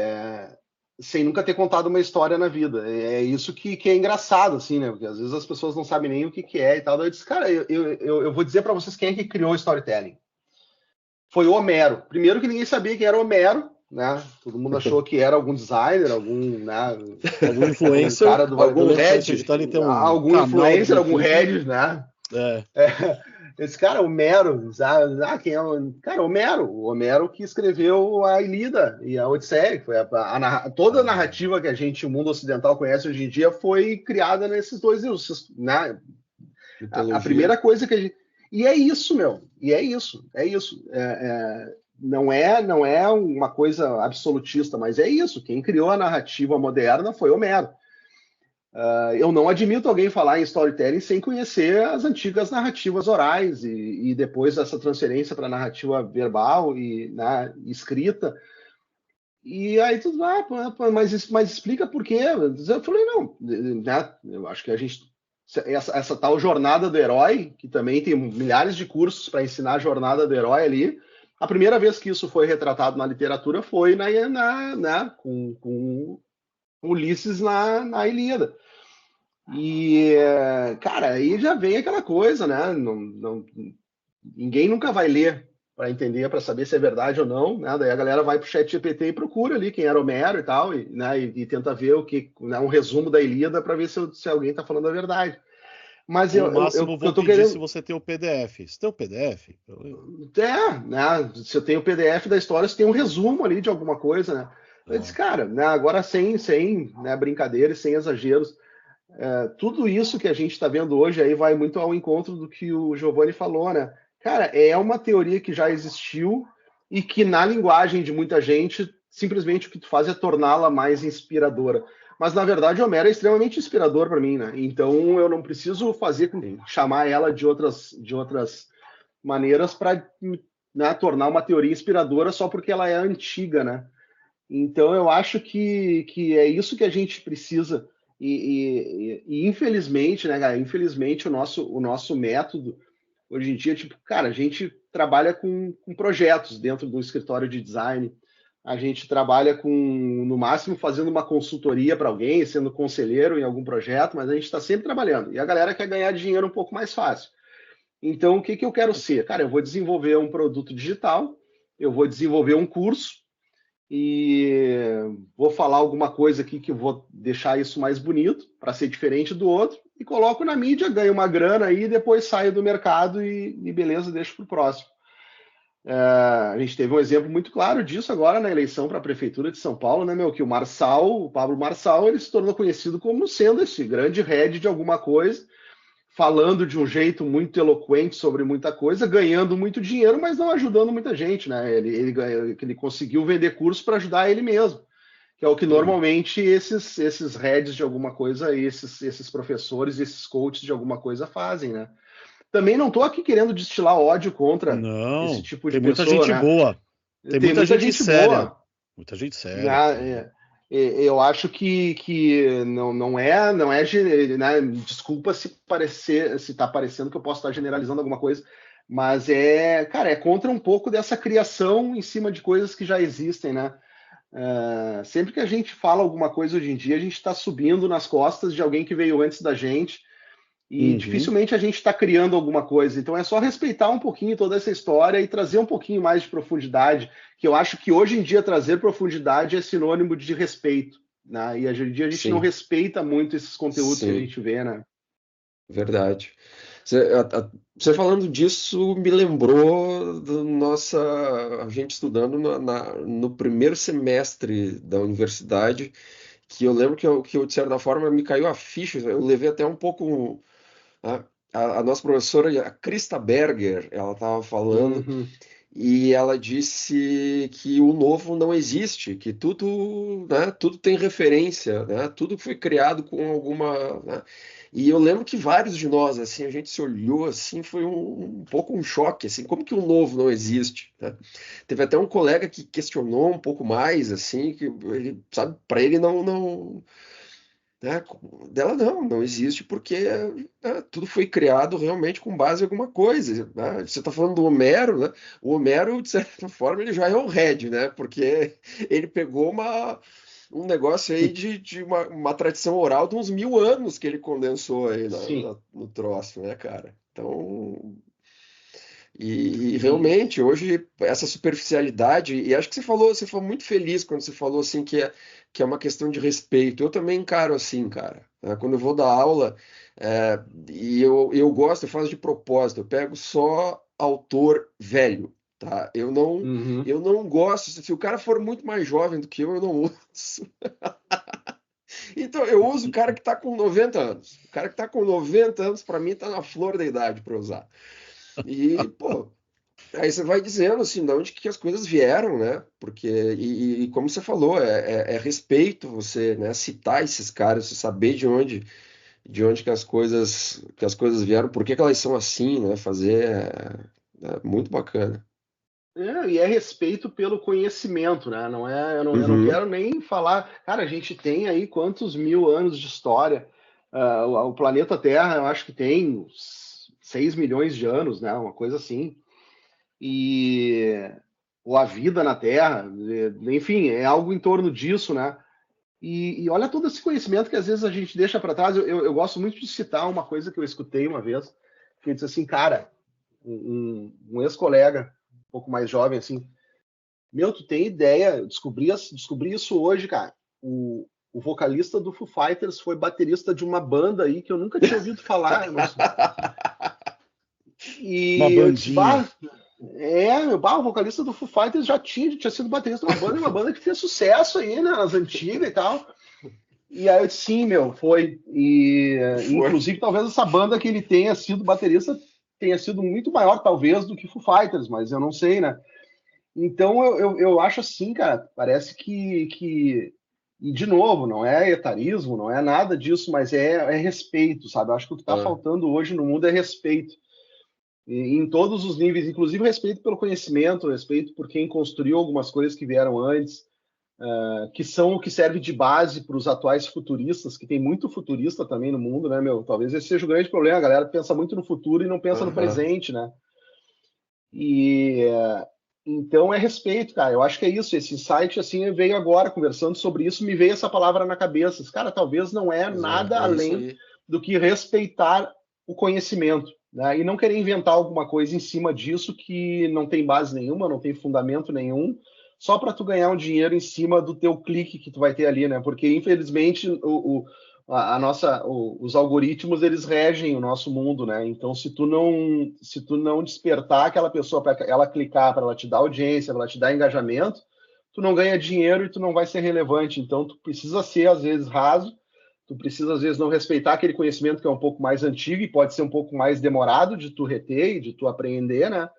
sem nunca ter contado uma história na vida. É isso que é engraçado, assim, né? Porque às vezes as pessoas não sabem nem o que é e tal. Daí eu disse, cara, eu vou dizer para vocês quem é que criou o storytelling. Foi o Homero. Primeiro que ninguém sabia quem era Homero, né? Todo mundo achou que era algum designer, né? Algum Algum influencer, cara pelo algum influencer de head, tal, ele tem um algum canal do influencer, algum YouTube. head, né? É, Esse cara, Homero, quem é o cara? Homero, o Homero que escreveu a Ilíada e a Odisseia, que foi toda a ah, narrativa que o mundo ocidental conhece hoje em dia, foi criada nesses dois livros, né? A Mitologia. primeira coisa que a gente. E é isso, meu. E é isso. É isso. Não é uma coisa absolutista, mas é isso. Quem criou a narrativa moderna foi Homero. Eu não admito alguém falar em storytelling sem conhecer as antigas narrativas orais e depois essa transferência para a narrativa verbal e escrita. E aí tu vai, mas explica por quê. Eu falei, não, né, eu acho que a gente. Essa tal jornada do herói, que também tem milhares de cursos para ensinar a jornada do herói ali. A primeira vez que isso foi retratado na literatura foi com Ulisses na Ilíada. E, cara, aí já vem aquela coisa, né? Ninguém nunca vai ler para entender, para saber se é verdade ou não, né? Daí a galera vai para o chat GPT e procura ali quem era Homero e tal, e tenta ver um resumo da Ilíada para ver se alguém está falando a verdade. Mas ou no máximo eu vão tô pedir se querendo. você tem o PDF. Você tem o PDF? Né? Se eu tenho o PDF da história, se tem um resumo ali de alguma coisa, né? Eu disse, Ah, cara, né, agora sem né, brincadeira e sem exageros, tudo isso que a gente está vendo hoje aí vai muito ao encontro do que o Giovanni falou, né? Cara, é uma teoria que já existiu e que na linguagem de muita gente, simplesmente o que tu faz é torná-la mais inspiradora. Mas na verdade, Homero é extremamente inspirador para mim, né? Então eu não preciso chamar ela de outras maneiras para, né, tornar uma teoria inspiradora só porque ela é antiga, né? Então, eu acho que é isso que a gente precisa. E infelizmente, né, cara? Infelizmente, o nosso método, hoje em dia, tipo, cara, a gente trabalha com projetos dentro do escritório de design. A gente trabalha no máximo, fazendo uma consultoria para alguém, sendo conselheiro em algum projeto, mas a gente está sempre trabalhando. E a galera quer ganhar dinheiro um pouco mais fácil. Então, o que eu quero ser? Cara, eu vou desenvolver um produto digital, eu vou desenvolver um curso e vou falar alguma coisa aqui que eu vou deixar isso mais bonito, para ser diferente do outro, e coloco na mídia, ganho uma grana aí, depois saio do mercado e beleza, deixo para o próximo. A gente teve um exemplo muito claro disso agora na eleição para a Prefeitura de São Paulo, né, que o Pablo Marçal, ele se tornou conhecido como sendo esse grande head de alguma coisa, falando de um jeito muito eloquente sobre muita coisa, ganhando muito dinheiro, mas não ajudando muita gente, né? Ele conseguiu vender curso para ajudar ele mesmo, que é o que normalmente esses heads de alguma coisa, esses professores, esses coaches de alguma coisa fazem, né? Também não estou aqui querendo destilar ódio contra esse tipo de pessoa, muita gente né? boa. Tem muita gente séria. Boa. Muita gente séria. Eu acho que não é, né? Desculpa se está parecendo que eu posso estar generalizando alguma coisa, mas cara, é contra um pouco dessa criação em cima de coisas que já existem, né? Sempre que a gente fala alguma coisa hoje em dia, a gente está subindo nas costas de alguém que veio antes da gente. E dificilmente a gente está criando alguma coisa. Então é só respeitar um pouquinho toda essa história e trazer um pouquinho mais de profundidade, que eu acho que hoje em dia trazer profundidade é sinônimo de respeito, né? E hoje em dia a gente não respeita muito esses conteúdos que a gente vê, né? Verdade. Você falando disso me lembrou a gente estudando no primeiro semestre da universidade, que eu lembro que eu, de certa forma, me caiu a ficha. Eu levei até um pouco... A nossa professora, a Krista Berger, ela estava falando e ela disse que o novo não existe, que tudo, né, tudo tem referência, né, tudo foi criado com alguma... Né, e eu lembro que vários de nós, assim, a gente se olhou, assim, foi um pouco um choque, assim, como que o novo não existe, né? Teve até um colega que questionou um pouco mais, assim, que ele, sabe, para ele não né? Dela não existe porque tudo foi criado realmente com base em alguma coisa, né? Você está falando do Homero, né? O Homero, de certa forma, ele já é o Red, né? Porque ele pegou um negócio aí de uma tradição oral de uns 1000 anos que ele condensou aí no troço, né, cara? Então... E realmente, hoje, essa superficialidade, e acho que você foi muito feliz quando você falou assim que é uma questão de respeito. Eu também encaro assim, cara. Né? Quando eu vou dar aula, e eu gosto, eu faço de propósito, eu pego só autor velho, tá? Eu não gosto, se o cara for muito mais jovem do que eu não uso. Então, eu uso o cara que está com 90 anos. O cara que está com 90 anos, para mim, está na flor da idade para usar. E, pô, aí você vai dizendo, assim, de onde que as coisas vieram, né? Porque, e como você falou, é respeito você, né, citar esses caras, você saber de onde que as coisas vieram, por que que elas são assim, né? Fazer é muito bacana. E é respeito pelo conhecimento, né? Eu não quero nem falar. Cara, a gente tem aí quantos 1000 anos de história. O planeta Terra, eu acho que tem 6 milhões de anos, né? Uma coisa assim. Ou a vida na Terra, enfim, é algo em torno disso, né? E olha todo esse conhecimento que às vezes a gente deixa para trás. Eu gosto muito de citar uma coisa que eu escutei uma vez, que disse assim, cara, um ex-colega, um pouco mais jovem, assim, tu tem ideia, eu descobri isso hoje, cara. O vocalista do Foo Fighters foi baterista de uma banda aí que eu nunca tinha ouvido falar. Uma bandinha. O vocalista do Foo Fighters já tinha sido baterista de uma banda que fez sucesso aí, né, nas antigas e tal. E aí eu disse, sim, foi. Inclusive, talvez essa banda que ele tenha sido baterista tenha sido muito maior, talvez, do que Foo Fighters, mas eu não sei, né? Então, eu acho assim, cara, parece que... E, de novo, não é etarismo, não é nada disso, mas é respeito, sabe? Eu acho que o que está faltando hoje no mundo é respeito. Em todos os níveis, inclusive respeito pelo conhecimento, respeito por quem construiu algumas coisas que vieram antes, que são o que serve de base para os atuais futuristas, que tem muito futurista também no mundo, né, Talvez esse seja o grande problema, a galera pensa muito no futuro e não pensa no presente, né? E então é respeito, cara. Eu acho que é isso. Esse insight, assim, veio agora, conversando sobre isso, me veio essa palavra na cabeça. Cara, talvez não é nada É isso além aí. do que respeitar o conhecimento, né? E não querer inventar alguma coisa em cima disso que não tem base nenhuma, não tem fundamento nenhum, só para tu ganhar um dinheiro em cima do teu clique que tu vai ter ali, né? Porque, infelizmente, os algoritmos, eles regem o nosso mundo, né? Então, se tu não despertar aquela pessoa para ela clicar, para ela te dar audiência, para ela te dar engajamento, tu não ganha dinheiro e tu não vai ser relevante. Então, tu precisa ser, às vezes, raso, tu precisa, às vezes, não respeitar aquele conhecimento que é um pouco mais antigo e pode ser um pouco mais demorado de tu reter e de tu aprender, né?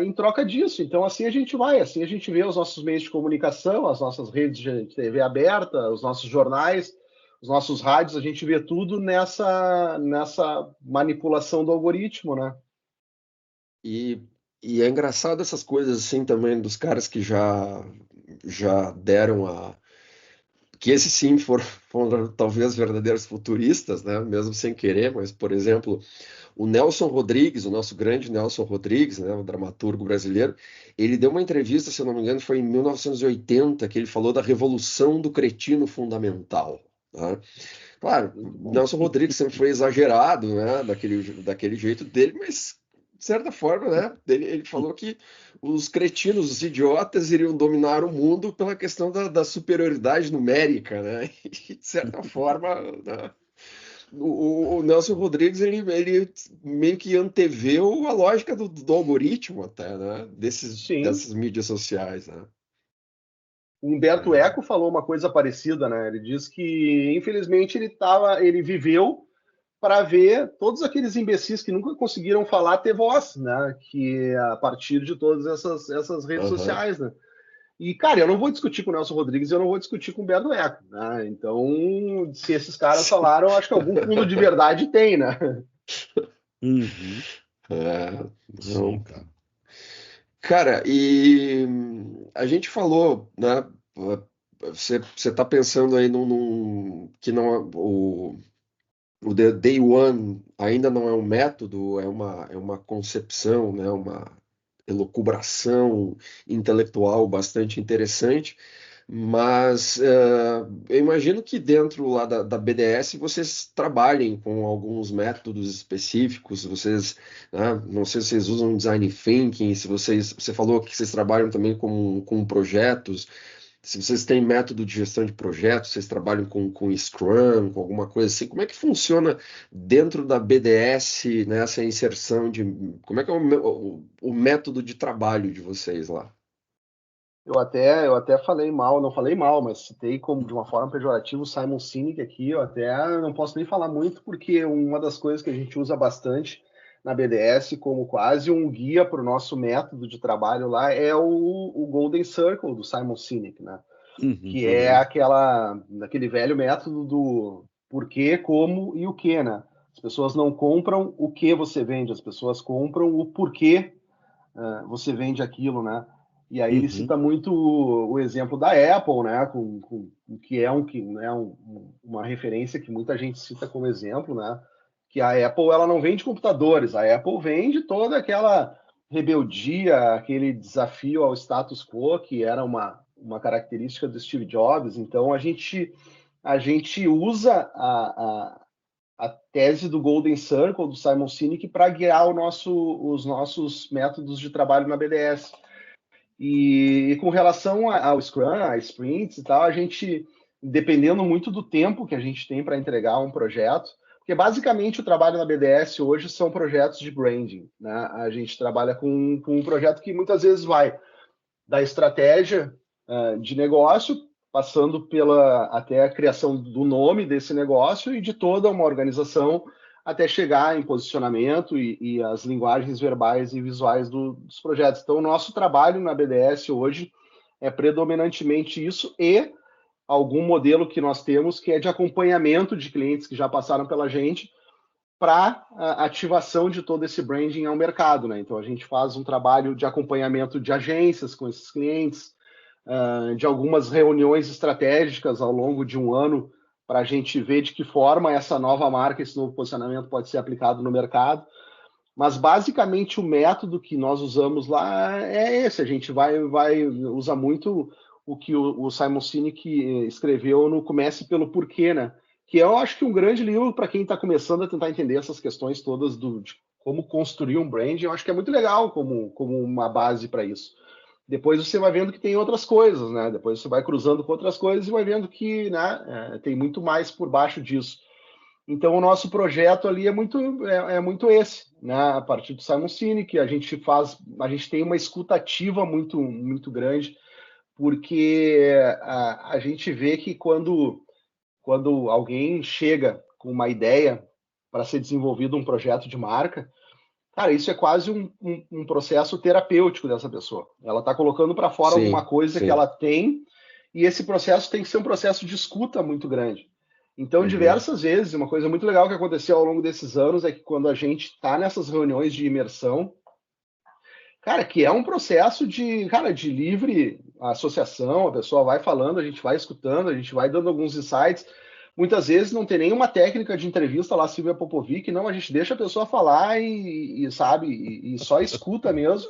Em troca disso. Então, assim a gente vai, assim a gente vê os nossos meios de comunicação, as nossas redes de TV aberta, os nossos jornais, os nossos rádios, a gente vê tudo nessa manipulação do algoritmo, né? E, e é engraçado essas coisas assim também dos caras que já deram a. Que esses sim foram talvez verdadeiros futuristas, né? Mesmo sem querer, mas, por exemplo, o Nelson Rodrigues, o nosso grande Nelson Rodrigues, né, o dramaturgo brasileiro, ele deu uma entrevista, se eu não me engano, foi em 1980, que ele falou da revolução do cretino fundamental. Né? Claro, Nelson Rodrigues sempre foi exagerado, né, daquele jeito dele, mas de certa forma, né, ele falou que os cretinos, os idiotas, iriam dominar o mundo pela questão da superioridade numérica, né? E, de certa forma, né, o Nelson Rodrigues ele meio que anteveu a lógica do algoritmo até, né? Sim. Dessas mídias sociais, né? O Humberto Eco falou uma coisa parecida, né? Ele diz que, infelizmente, ele viveu para ver todos aqueles imbecis que nunca conseguiram falar ter voz, né? Que a partir de todas essas redes Aham. sociais, né? E, cara, eu não vou discutir com o Nelson Rodrigues, eu não vou discutir com o Humberto Eco, né? Então, se esses caras falaram, eu acho que algum fundo de verdade tem, né? Uhum. É, Sim, não. cara. Cara, e a gente falou, né? Você está pensando aí que não o Day One ainda não é um método, é uma concepção, né? Uma elucubração intelectual bastante interessante. Mas eu imagino que dentro lá da BDS vocês trabalhem com alguns métodos específicos, vocês, né, não sei se vocês usam design thinking, se você falou que vocês trabalham também com projetos, se vocês têm método de gestão de projetos, vocês trabalham com Scrum, com alguma coisa assim, como é que funciona dentro da BDS, né, essa inserção de, como é que é o método de trabalho de vocês lá? Eu até falei mal, não falei mal, mas citei como de uma forma pejorativa o Simon Sinek aqui. Eu até não posso nem falar muito, porque uma das coisas que a gente usa bastante na BDS, como quase um guia para o nosso método de trabalho lá, é o Golden Circle do Simon Sinek, né? Uhum. Que é aquele velho método do porquê, como e o que, né? As pessoas não compram o que você vende, as pessoas compram o porquê você vende aquilo, né? E aí ele Uhum. cita muito o exemplo da Apple, né? Uma referência que muita gente cita como exemplo, né? Que a Apple ela não vende computadores, a Apple vende toda aquela rebeldia, aquele desafio ao status quo que era uma característica do Steve Jobs. Então a gente usa a tese do Golden Circle, do Simon Sinek, para guiar os nossos métodos de trabalho na BDS. E com relação ao Scrum, a sprints e tal, a gente, dependendo muito do tempo que a gente tem para entregar um projeto, porque basicamente o trabalho na BDS hoje são projetos de branding, né? A gente trabalha com um projeto que muitas vezes vai da estratégia de negócio, passando pela até a criação do nome desse negócio e de toda uma organização até chegar em posicionamento e as linguagens verbais e visuais dos projetos. Então, o nosso trabalho na BDS hoje é predominantemente isso e algum modelo que nós temos que é de acompanhamento de clientes que já passaram pela gente para a ativação de todo esse branding ao mercado, né? Então a gente faz um trabalho de acompanhamento de agências com esses clientes, de algumas reuniões estratégicas ao longo de um ano para a gente ver de que forma essa nova marca, esse novo posicionamento pode ser aplicado no mercado. Mas basicamente o método que nós usamos lá é esse. A gente vai usar muito o que o Simon Sinek escreveu no Comece pelo Porquê, né? Que eu acho que um grande livro para quem está começando a tentar entender essas questões todas de como construir um brand. Eu acho que é muito legal como uma base para isso. Depois você vai vendo que tem outras coisas, né? Depois você vai cruzando com outras coisas e vai vendo que, né, tem muito mais por baixo disso. Então, o nosso projeto ali é muito esse, né? A partir do Simon Sinek, a gente tem uma escuta ativa muito grande, porque a gente vê que quando alguém chega com uma ideia para ser desenvolvido um projeto de marca, cara, isso é quase um processo terapêutico dessa pessoa. Ela está colocando para fora alguma coisa que ela tem, e esse processo tem que ser um processo de escuta muito grande. Então, diversas vezes, uma coisa muito legal que aconteceu ao longo desses anos é que quando a gente está nessas reuniões de imersão, cara, que é um processo de livre associação, a pessoa vai falando, a gente vai escutando, a gente vai dando alguns insights. Muitas vezes não tem nenhuma técnica de entrevista lá, Silvia Popovic, não, a gente deixa a pessoa falar e só escuta mesmo.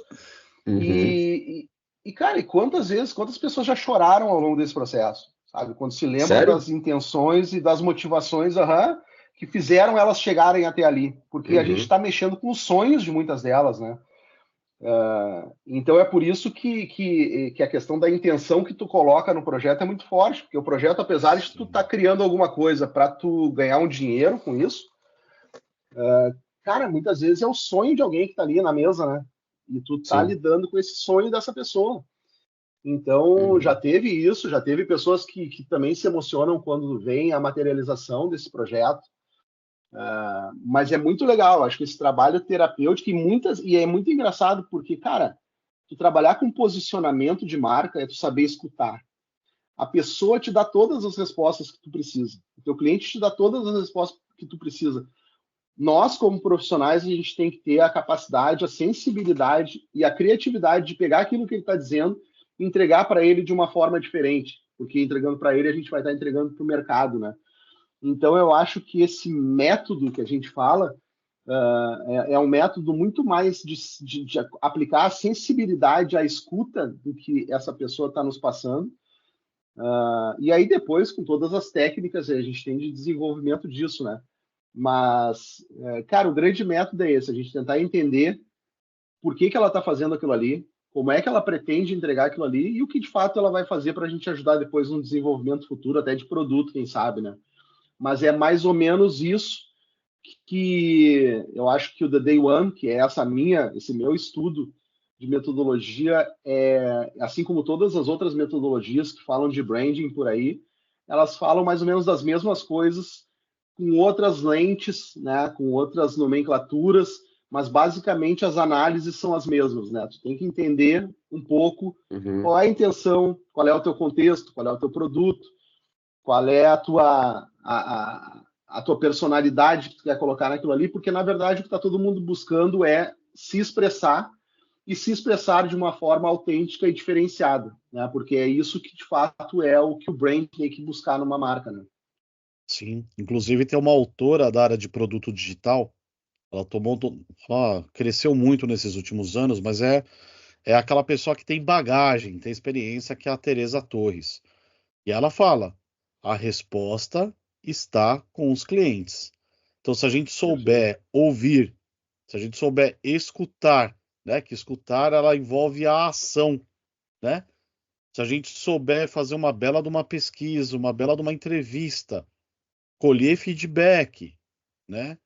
Cara, e quantas pessoas já choraram ao longo desse processo? Sabe? Quando se lembra das intenções e das motivações que fizeram elas chegarem até ali. Porque a gente está mexendo com os sonhos de muitas delas, né? Então é por isso que a questão da intenção que tu coloca no projeto é muito forte, porque o projeto, apesar de tu estar criando alguma coisa para tu ganhar um dinheiro com isso, cara, muitas vezes é o sonho de alguém que está ali na mesa, né? E tu tá lidando com esse sonho dessa pessoa. Então, já teve isso, já teve pessoas que também se emocionam quando vem a materialização desse projeto. Mas é muito legal, acho que esse trabalho terapêutico e é muito engraçado porque, cara, tu trabalhar com posicionamento de marca é tu saber escutar. A pessoa te dá todas as respostas que tu precisa. O teu cliente te dá todas as respostas que tu precisa. Nós, como profissionais, a gente tem que ter a capacidade, a sensibilidade e a criatividade de pegar aquilo que ele está dizendo e entregar para ele de uma forma diferente, porque entregando para ele, a gente vai estar entregando para o mercado, né? Então, eu acho que esse método que a gente fala é um método muito mais de aplicar a sensibilidade à escuta do que essa pessoa está nos passando. E aí, depois, com todas as técnicas, a gente tem de desenvolvimento disso, né? Mas, cara, o grande método é esse, a gente tentar entender por que ela está fazendo aquilo ali, como é que ela pretende entregar aquilo ali e o que de fato ela vai fazer para a gente ajudar depois no desenvolvimento futuro, até de produto, quem sabe, né? Mas é mais ou menos isso que eu acho que o The Day One, que é esse meu estudo de metodologia, assim como todas as outras metodologias que falam de branding por aí, elas falam mais ou menos das mesmas coisas, com outras lentes, né, com outras nomenclaturas, mas basicamente as análises são as mesmas, né? Tu tem que entender um pouco qual é a intenção, qual é o teu contexto, qual é o teu produto, qual é a tua personalidade que tu quer colocar naquilo ali, porque na verdade o que está todo mundo buscando é se expressar e se expressar de uma forma autêntica e diferenciada, né? Porque é isso que de fato é o que o brand tem que buscar numa marca, né? Sim, inclusive tem uma autora da área de produto digital, ela cresceu muito nesses últimos anos, mas é aquela pessoa que tem bagagem, tem experiência, que é a Teresa Torres. E ela fala, a resposta está com os clientes. Então, se a gente souber ouvir, se a gente souber escutar, né, que escutar ela envolve a ação, né? Se a gente souber fazer uma bela de uma pesquisa, uma bela de uma entrevista, colher feedback, né?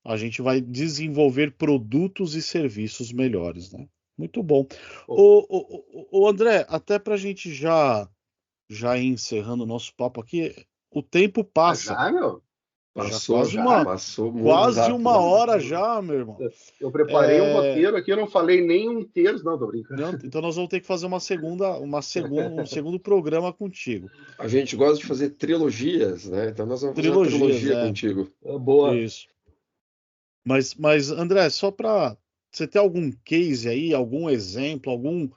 A gente vai desenvolver produtos e serviços melhores, né? Muito bom. O André, até para a gente já ir encerrando o nosso papo aqui, o tempo passa. Já, meu? Passou muito quase rápido. uma hora já, meu irmão. Eu preparei um roteiro aqui, eu não falei nem um terço, não, tô brincando. Não, então nós vamos ter que fazer um segundo programa contigo. A gente gosta de fazer trilogias, né? Então nós vamos fazer uma trilogia contigo. Boa. Isso. Mas André, só para você ter algum case aí, algum exemplo, algum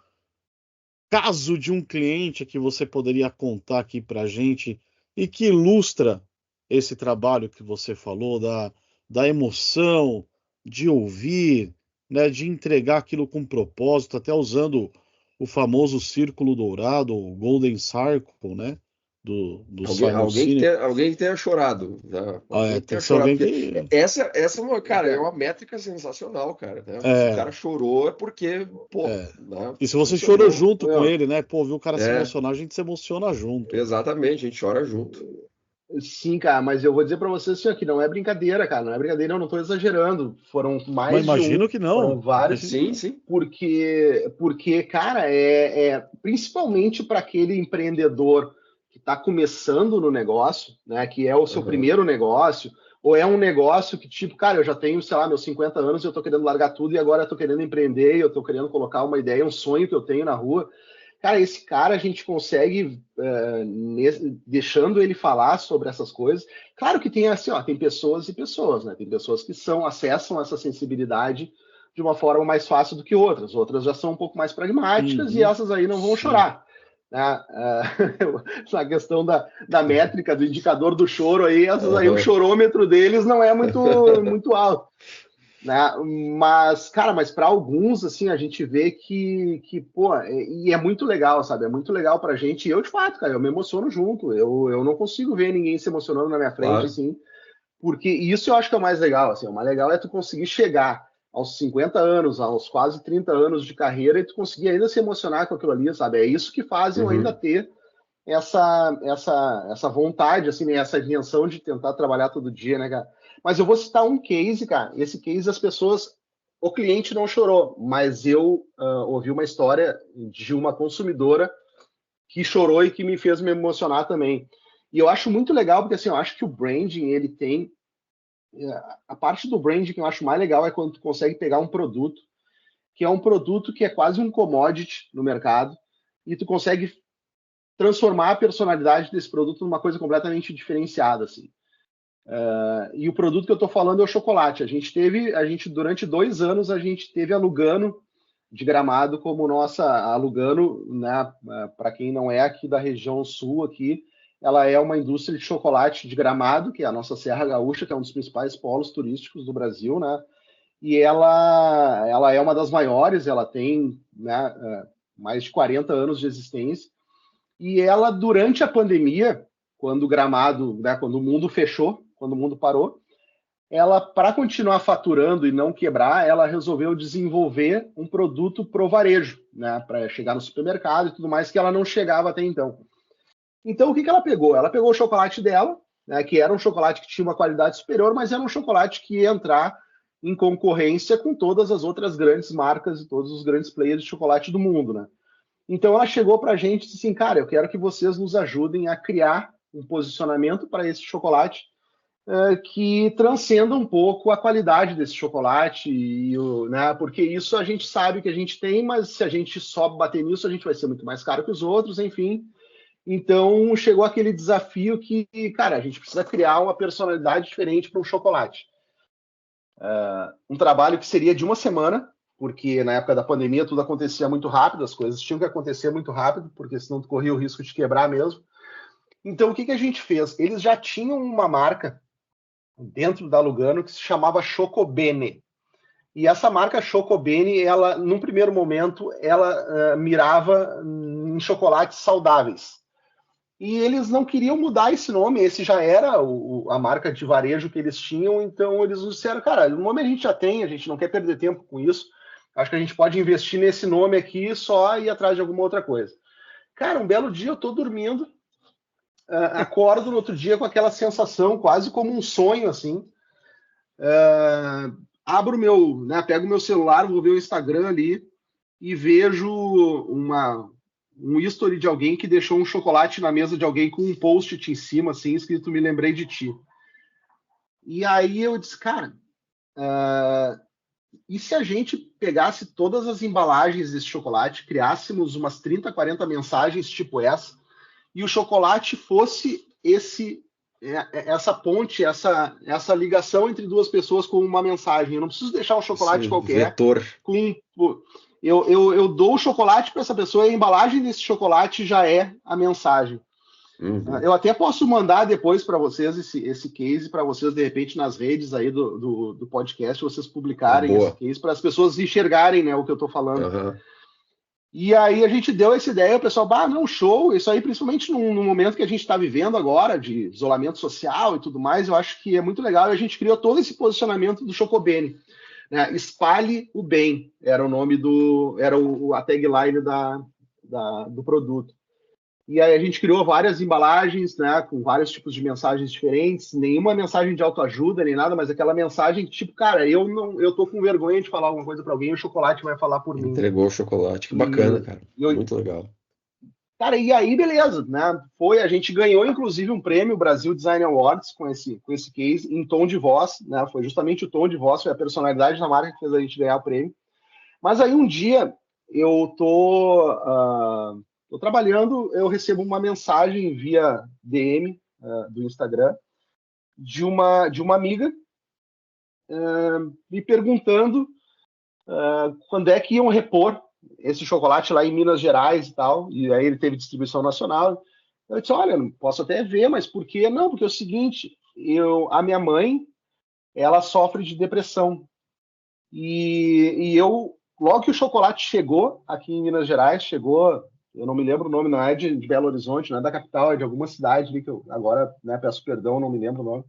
caso de um cliente que você poderia contar aqui para a gente e que ilustra esse trabalho que você falou da emoção, de ouvir, né, de entregar aquilo com propósito, até usando o famoso círculo dourado, o Golden Circle, né, do Simon Sinek. Alguém que tenha chorado, né? Alguém que Tem tenha que ser chorado, alguém porque que... essa é uma, cara, é uma métrica sensacional, cara, né? Se o cara chorou é porque, pô, né, E se você chorou funcionou. junto com ele, né, pô, viu o cara se É, emocionar, a gente se emociona junto. exatamente, a gente chora junto. Sim, cara, mas eu vou dizer para você assim, ó, que não é brincadeira, cara, não é brincadeira, eu não estou exagerando. Foram Mas mais de imagino um, que não. foram vários, Imagino que Sim, não. sim. porque, cara, principalmente para aquele empreendedor que está começando no negócio, né, que é o seu Aham. primeiro negócio, ou é um negócio que, tipo, cara, eu já tenho, sei lá, meus 50 anos e eu tô querendo largar tudo e agora eu tô querendo empreender, eu tô querendo colocar uma ideia, um sonho que eu tenho na rua. Cara, esse cara a gente consegue, deixando ele falar sobre essas coisas. Claro que tem assim, ó, tem pessoas e pessoas, né? Tem pessoas que acessam essa sensibilidade de uma forma mais fácil do que outras. Outras já são um pouco mais pragmáticas e Uhum, essas aí não vão sim. chorar. Né? A questão da métrica, do indicador do choro aí, essas aí o Aham. chorômetro deles não é muito alto. Né? Mas, cara, para alguns, assim, a gente vê pô, e é muito legal, sabe? É muito legal pra gente. E eu, de fato, cara, eu me emociono junto. Eu não consigo ver ninguém se emocionando na minha frente, Claro. assim, porque isso eu acho que é o mais legal, assim. O mais legal é tu conseguir chegar aos 50 anos, aos quase 30 anos de carreira e tu conseguir ainda se emocionar com aquilo ali, sabe? É isso que faz eu ainda Uhum. ter essa vontade, assim, né? Essa intenção de tentar trabalhar todo dia, né, cara? Mas eu vou citar um case, cara. Esse case as pessoas, o cliente não chorou, mas eu ouvi uma história de uma consumidora que chorou e que me fez me emocionar também. E eu acho muito legal porque assim, eu acho que o branding ele tem a parte do branding que eu acho mais legal é quando tu consegue pegar um produto que é um produto que é quase um commodity no mercado e tu consegue transformar a personalidade desse produto numa coisa completamente diferenciada, assim. E o produto que eu estou falando é o chocolate. A gente durante 2 anos a gente teve a Lugano de Gramado como nossa a Lugano, né? Para quem não é aqui da região sul aqui, ela é uma indústria de chocolate de Gramado, que é a nossa Serra Gaúcha, que é um dos principais polos turísticos do Brasil, né? E ela é uma das maiores, ela tem, né, mais de 40 anos de existência. E ela, durante a pandemia, quando o Gramado, né, quando o mundo fechou, quando o mundo parou, ela, para continuar faturando e não quebrar, ela resolveu desenvolver um produto pro varejo, né, para chegar no supermercado e tudo mais, que ela não chegava até então. Então, o que ela pegou? Ela pegou o chocolate dela, né, que era um chocolate que tinha uma qualidade superior, mas era um chocolate que ia entrar em concorrência com todas as outras grandes marcas e todos os grandes players de chocolate do mundo, né? Então ela chegou para a gente e disse assim, cara, eu quero que vocês nos ajudem a criar um posicionamento para esse chocolate que transcenda um pouco a qualidade desse chocolate, né, porque isso a gente sabe que a gente tem, mas se a gente só bater nisso, a gente vai ser muito mais caro que os outros, enfim. Então chegou aquele desafio que, cara, a gente precisa criar uma personalidade diferente para um chocolate. Um trabalho que seria de uma semana, porque na época da pandemia tudo acontecia muito rápido, as coisas tinham que acontecer muito rápido, porque senão tu corria o risco de quebrar mesmo. Então o que a gente fez? Eles já tinham uma marca dentro da Lugano que se chamava Chocobene. E essa marca Chocobene, ela, num primeiro momento, ela mirava em chocolates saudáveis. E eles não queriam mudar esse nome, esse já era a marca de varejo que eles tinham, então eles disseram, cara, o nome a gente já tem, a gente não quer perder tempo com isso, acho que a gente pode investir nesse nome aqui só ir atrás de alguma outra coisa. Cara, um belo dia eu tô dormindo, acordo no outro dia com aquela sensação, quase como um sonho, assim, abro meu, né, pego meu celular, vou ver o Instagram ali e vejo um history de alguém que deixou um chocolate na mesa de alguém com um post-it em cima, assim, escrito "Me lembrei de ti". E aí eu disse, cara, e se a gente pegasse todas as embalagens desse chocolate, criássemos umas 30, 40 mensagens tipo essa, e o chocolate fosse essa ponte, essa ligação entre duas pessoas com uma mensagem. Eu não preciso deixar um chocolate Esse qualquer vetor. eu dou o chocolate para essa pessoa e a embalagem desse chocolate já é a mensagem. Eu até posso mandar depois para vocês esse case, para vocês, de repente, nas redes aí do podcast, vocês publicarem esse case, para as pessoas enxergarem, né, o que eu estou falando. E aí a gente deu essa ideia, o pessoal, não, show, isso aí principalmente no momento que a gente está vivendo agora, de isolamento social e tudo mais, eu acho que é muito legal, e a gente criou todo esse posicionamento do Chocobene, né? Espalhe o bem, era o nome a tagline do produto. E aí a gente criou várias embalagens, né, com vários tipos de mensagens diferentes, nenhuma mensagem de autoajuda, nem nada, mas aquela mensagem tipo, cara, eu tô com vergonha de falar alguma coisa para alguém, e o chocolate vai falar por mim. Entregou o chocolate, que bacana, cara. Muito legal. Cara, e aí, beleza, né? A gente ganhou, inclusive, um prêmio Brasil Design Awards com esse case em tom de voz, né? Foi justamente o tom de voz, foi a personalidade da marca que fez a gente ganhar o prêmio. Mas aí um dia eu tô trabalhando, eu recebo uma mensagem via DM do Instagram de uma amiga me perguntando quando é que iam repor esse chocolate lá em Minas Gerais e tal, e aí ele teve distribuição nacional. Eu disse, olha, posso até ver, mas por quê? Não, porque é o seguinte, a minha mãe, ela sofre de depressão, e eu, logo que o chocolate chegou aqui em Minas Gerais, eu não me lembro o nome, não é de Belo Horizonte, não é da capital, é de alguma cidade ali, que eu agora, né, peço perdão, não me lembro o nome.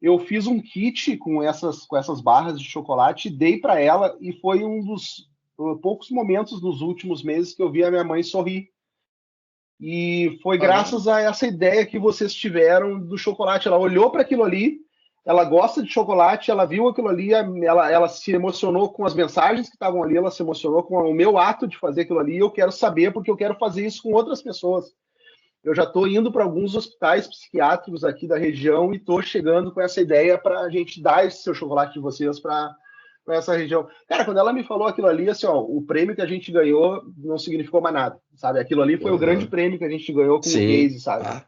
Eu fiz um kit com essas barras de chocolate, dei para ela, e foi um dos poucos momentos nos últimos meses que eu vi a minha mãe sorrir. E foi graças a essa ideia que vocês tiveram do chocolate. Ela olhou para aquilo ali, ela gosta de chocolate, ela viu aquilo ali, ela se emocionou com as mensagens que estavam ali, ela se emocionou com o meu ato de fazer aquilo ali, e eu quero saber porque eu quero fazer isso com outras pessoas. Eu já estou indo para alguns hospitais psiquiátricos aqui da região e estou chegando com essa ideia para a gente dar esse seu chocolate de vocês para essa região. Cara, quando ela me falou aquilo ali, assim, ó, o prêmio que a gente ganhou não significou mais nada, sabe? Aquilo ali foi o grande prêmio que a gente ganhou com o case, sabe?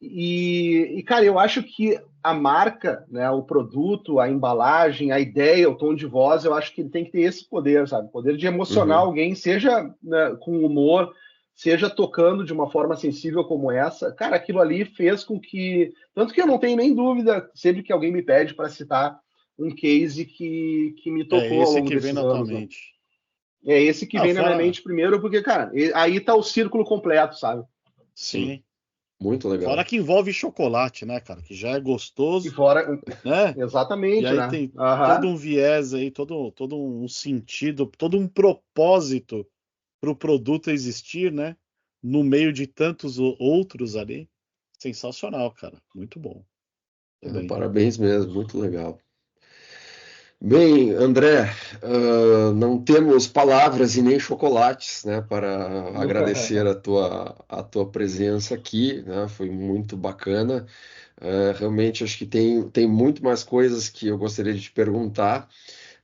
E, cara, eu acho que a marca, né, o produto, a embalagem, a ideia, o tom de voz, eu acho que ele tem que ter esse poder, sabe? Poder de emocionar alguém, seja, né, com humor, seja tocando de uma forma sensível como essa. Cara, aquilo ali fez com que... Tanto que eu não tenho nem dúvida, sempre que alguém me pede para citar um case que me tocou ao longo desses anos. Mente. Né? É esse que vem na minha mente primeiro, porque, cara, aí tá o círculo completo, sabe? Sim. Muito legal. Fora que envolve chocolate, né, cara? Que já é gostoso. E fora... Né? Exatamente, e aí né? tem todo um viés aí, todo um sentido, todo um propósito para o produto existir, né? No meio de tantos outros ali. Sensacional, cara. Muito bom. Parabéns mesmo, muito legal. Bem, André, não temos palavras e nem chocolates, né, para agradecer a tua presença aqui, né, foi muito bacana. Realmente acho que tem muito mais coisas que eu gostaria de te perguntar,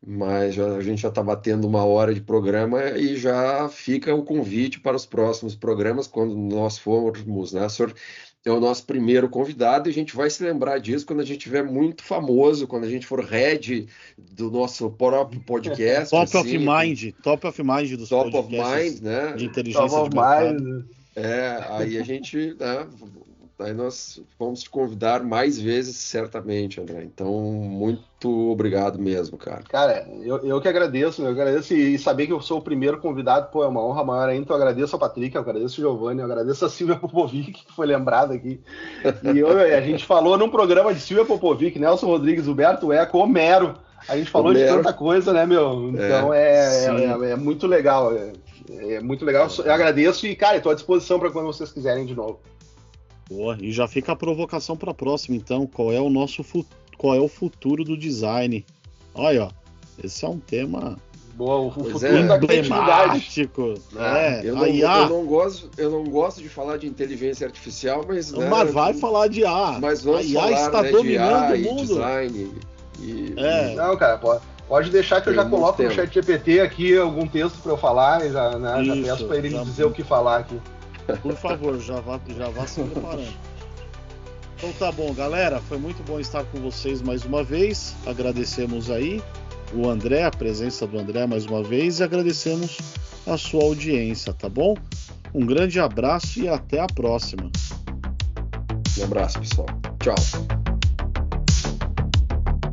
mas a gente já está batendo 1 hora de programa e já fica o convite para os próximos programas, quando nós formos, né, senhor? É o nosso primeiro convidado e a gente vai se lembrar disso quando a gente estiver muito famoso, quando a gente for head do nosso próprio podcast. Top of mind dos top podcasts. Top of mind, né? De inteligência de mercado. Aí a gente... Né, aí nós vamos te convidar mais vezes, certamente, André. Então, muito obrigado mesmo, cara. Cara, eu que agradeço, e saber que eu sou o primeiro convidado, pô, é uma honra maior ainda. Então, eu agradeço ao Patrick, eu agradeço ao Giovanni, eu agradeço a Silvia Popovic, que foi lembrada aqui. E a gente falou num programa de Silvia Popovic, Nelson Rodrigues, Huberto Eco, Homero. A gente falou de tanta coisa, né, meu? Então, é muito legal. É muito legal. Eu agradeço e, cara, estou à disposição para quando vocês quiserem de novo. Boa, e já fica a provocação para a próxima, então. Qual é o futuro do design? Olha, ó, esse é um tema o futuro da criatividade. Eu não gosto de falar de inteligência artificial, mas... Né, mas vai falar de IA. Mas vamos a IA falar, está dominando o mundo. Design Não, cara, pode deixar que eu já coloco no chat GPT aqui algum texto para eu falar e já peço para ele me dizer o que falar aqui. Por favor, já vá se preparando. Então tá bom, galera. Foi muito bom estar com vocês mais uma vez. Agradecemos aí o André, a presença do André mais uma vez, e agradecemos a sua audiência, tá bom? Um grande abraço e até a próxima. Um abraço, pessoal. Tchau.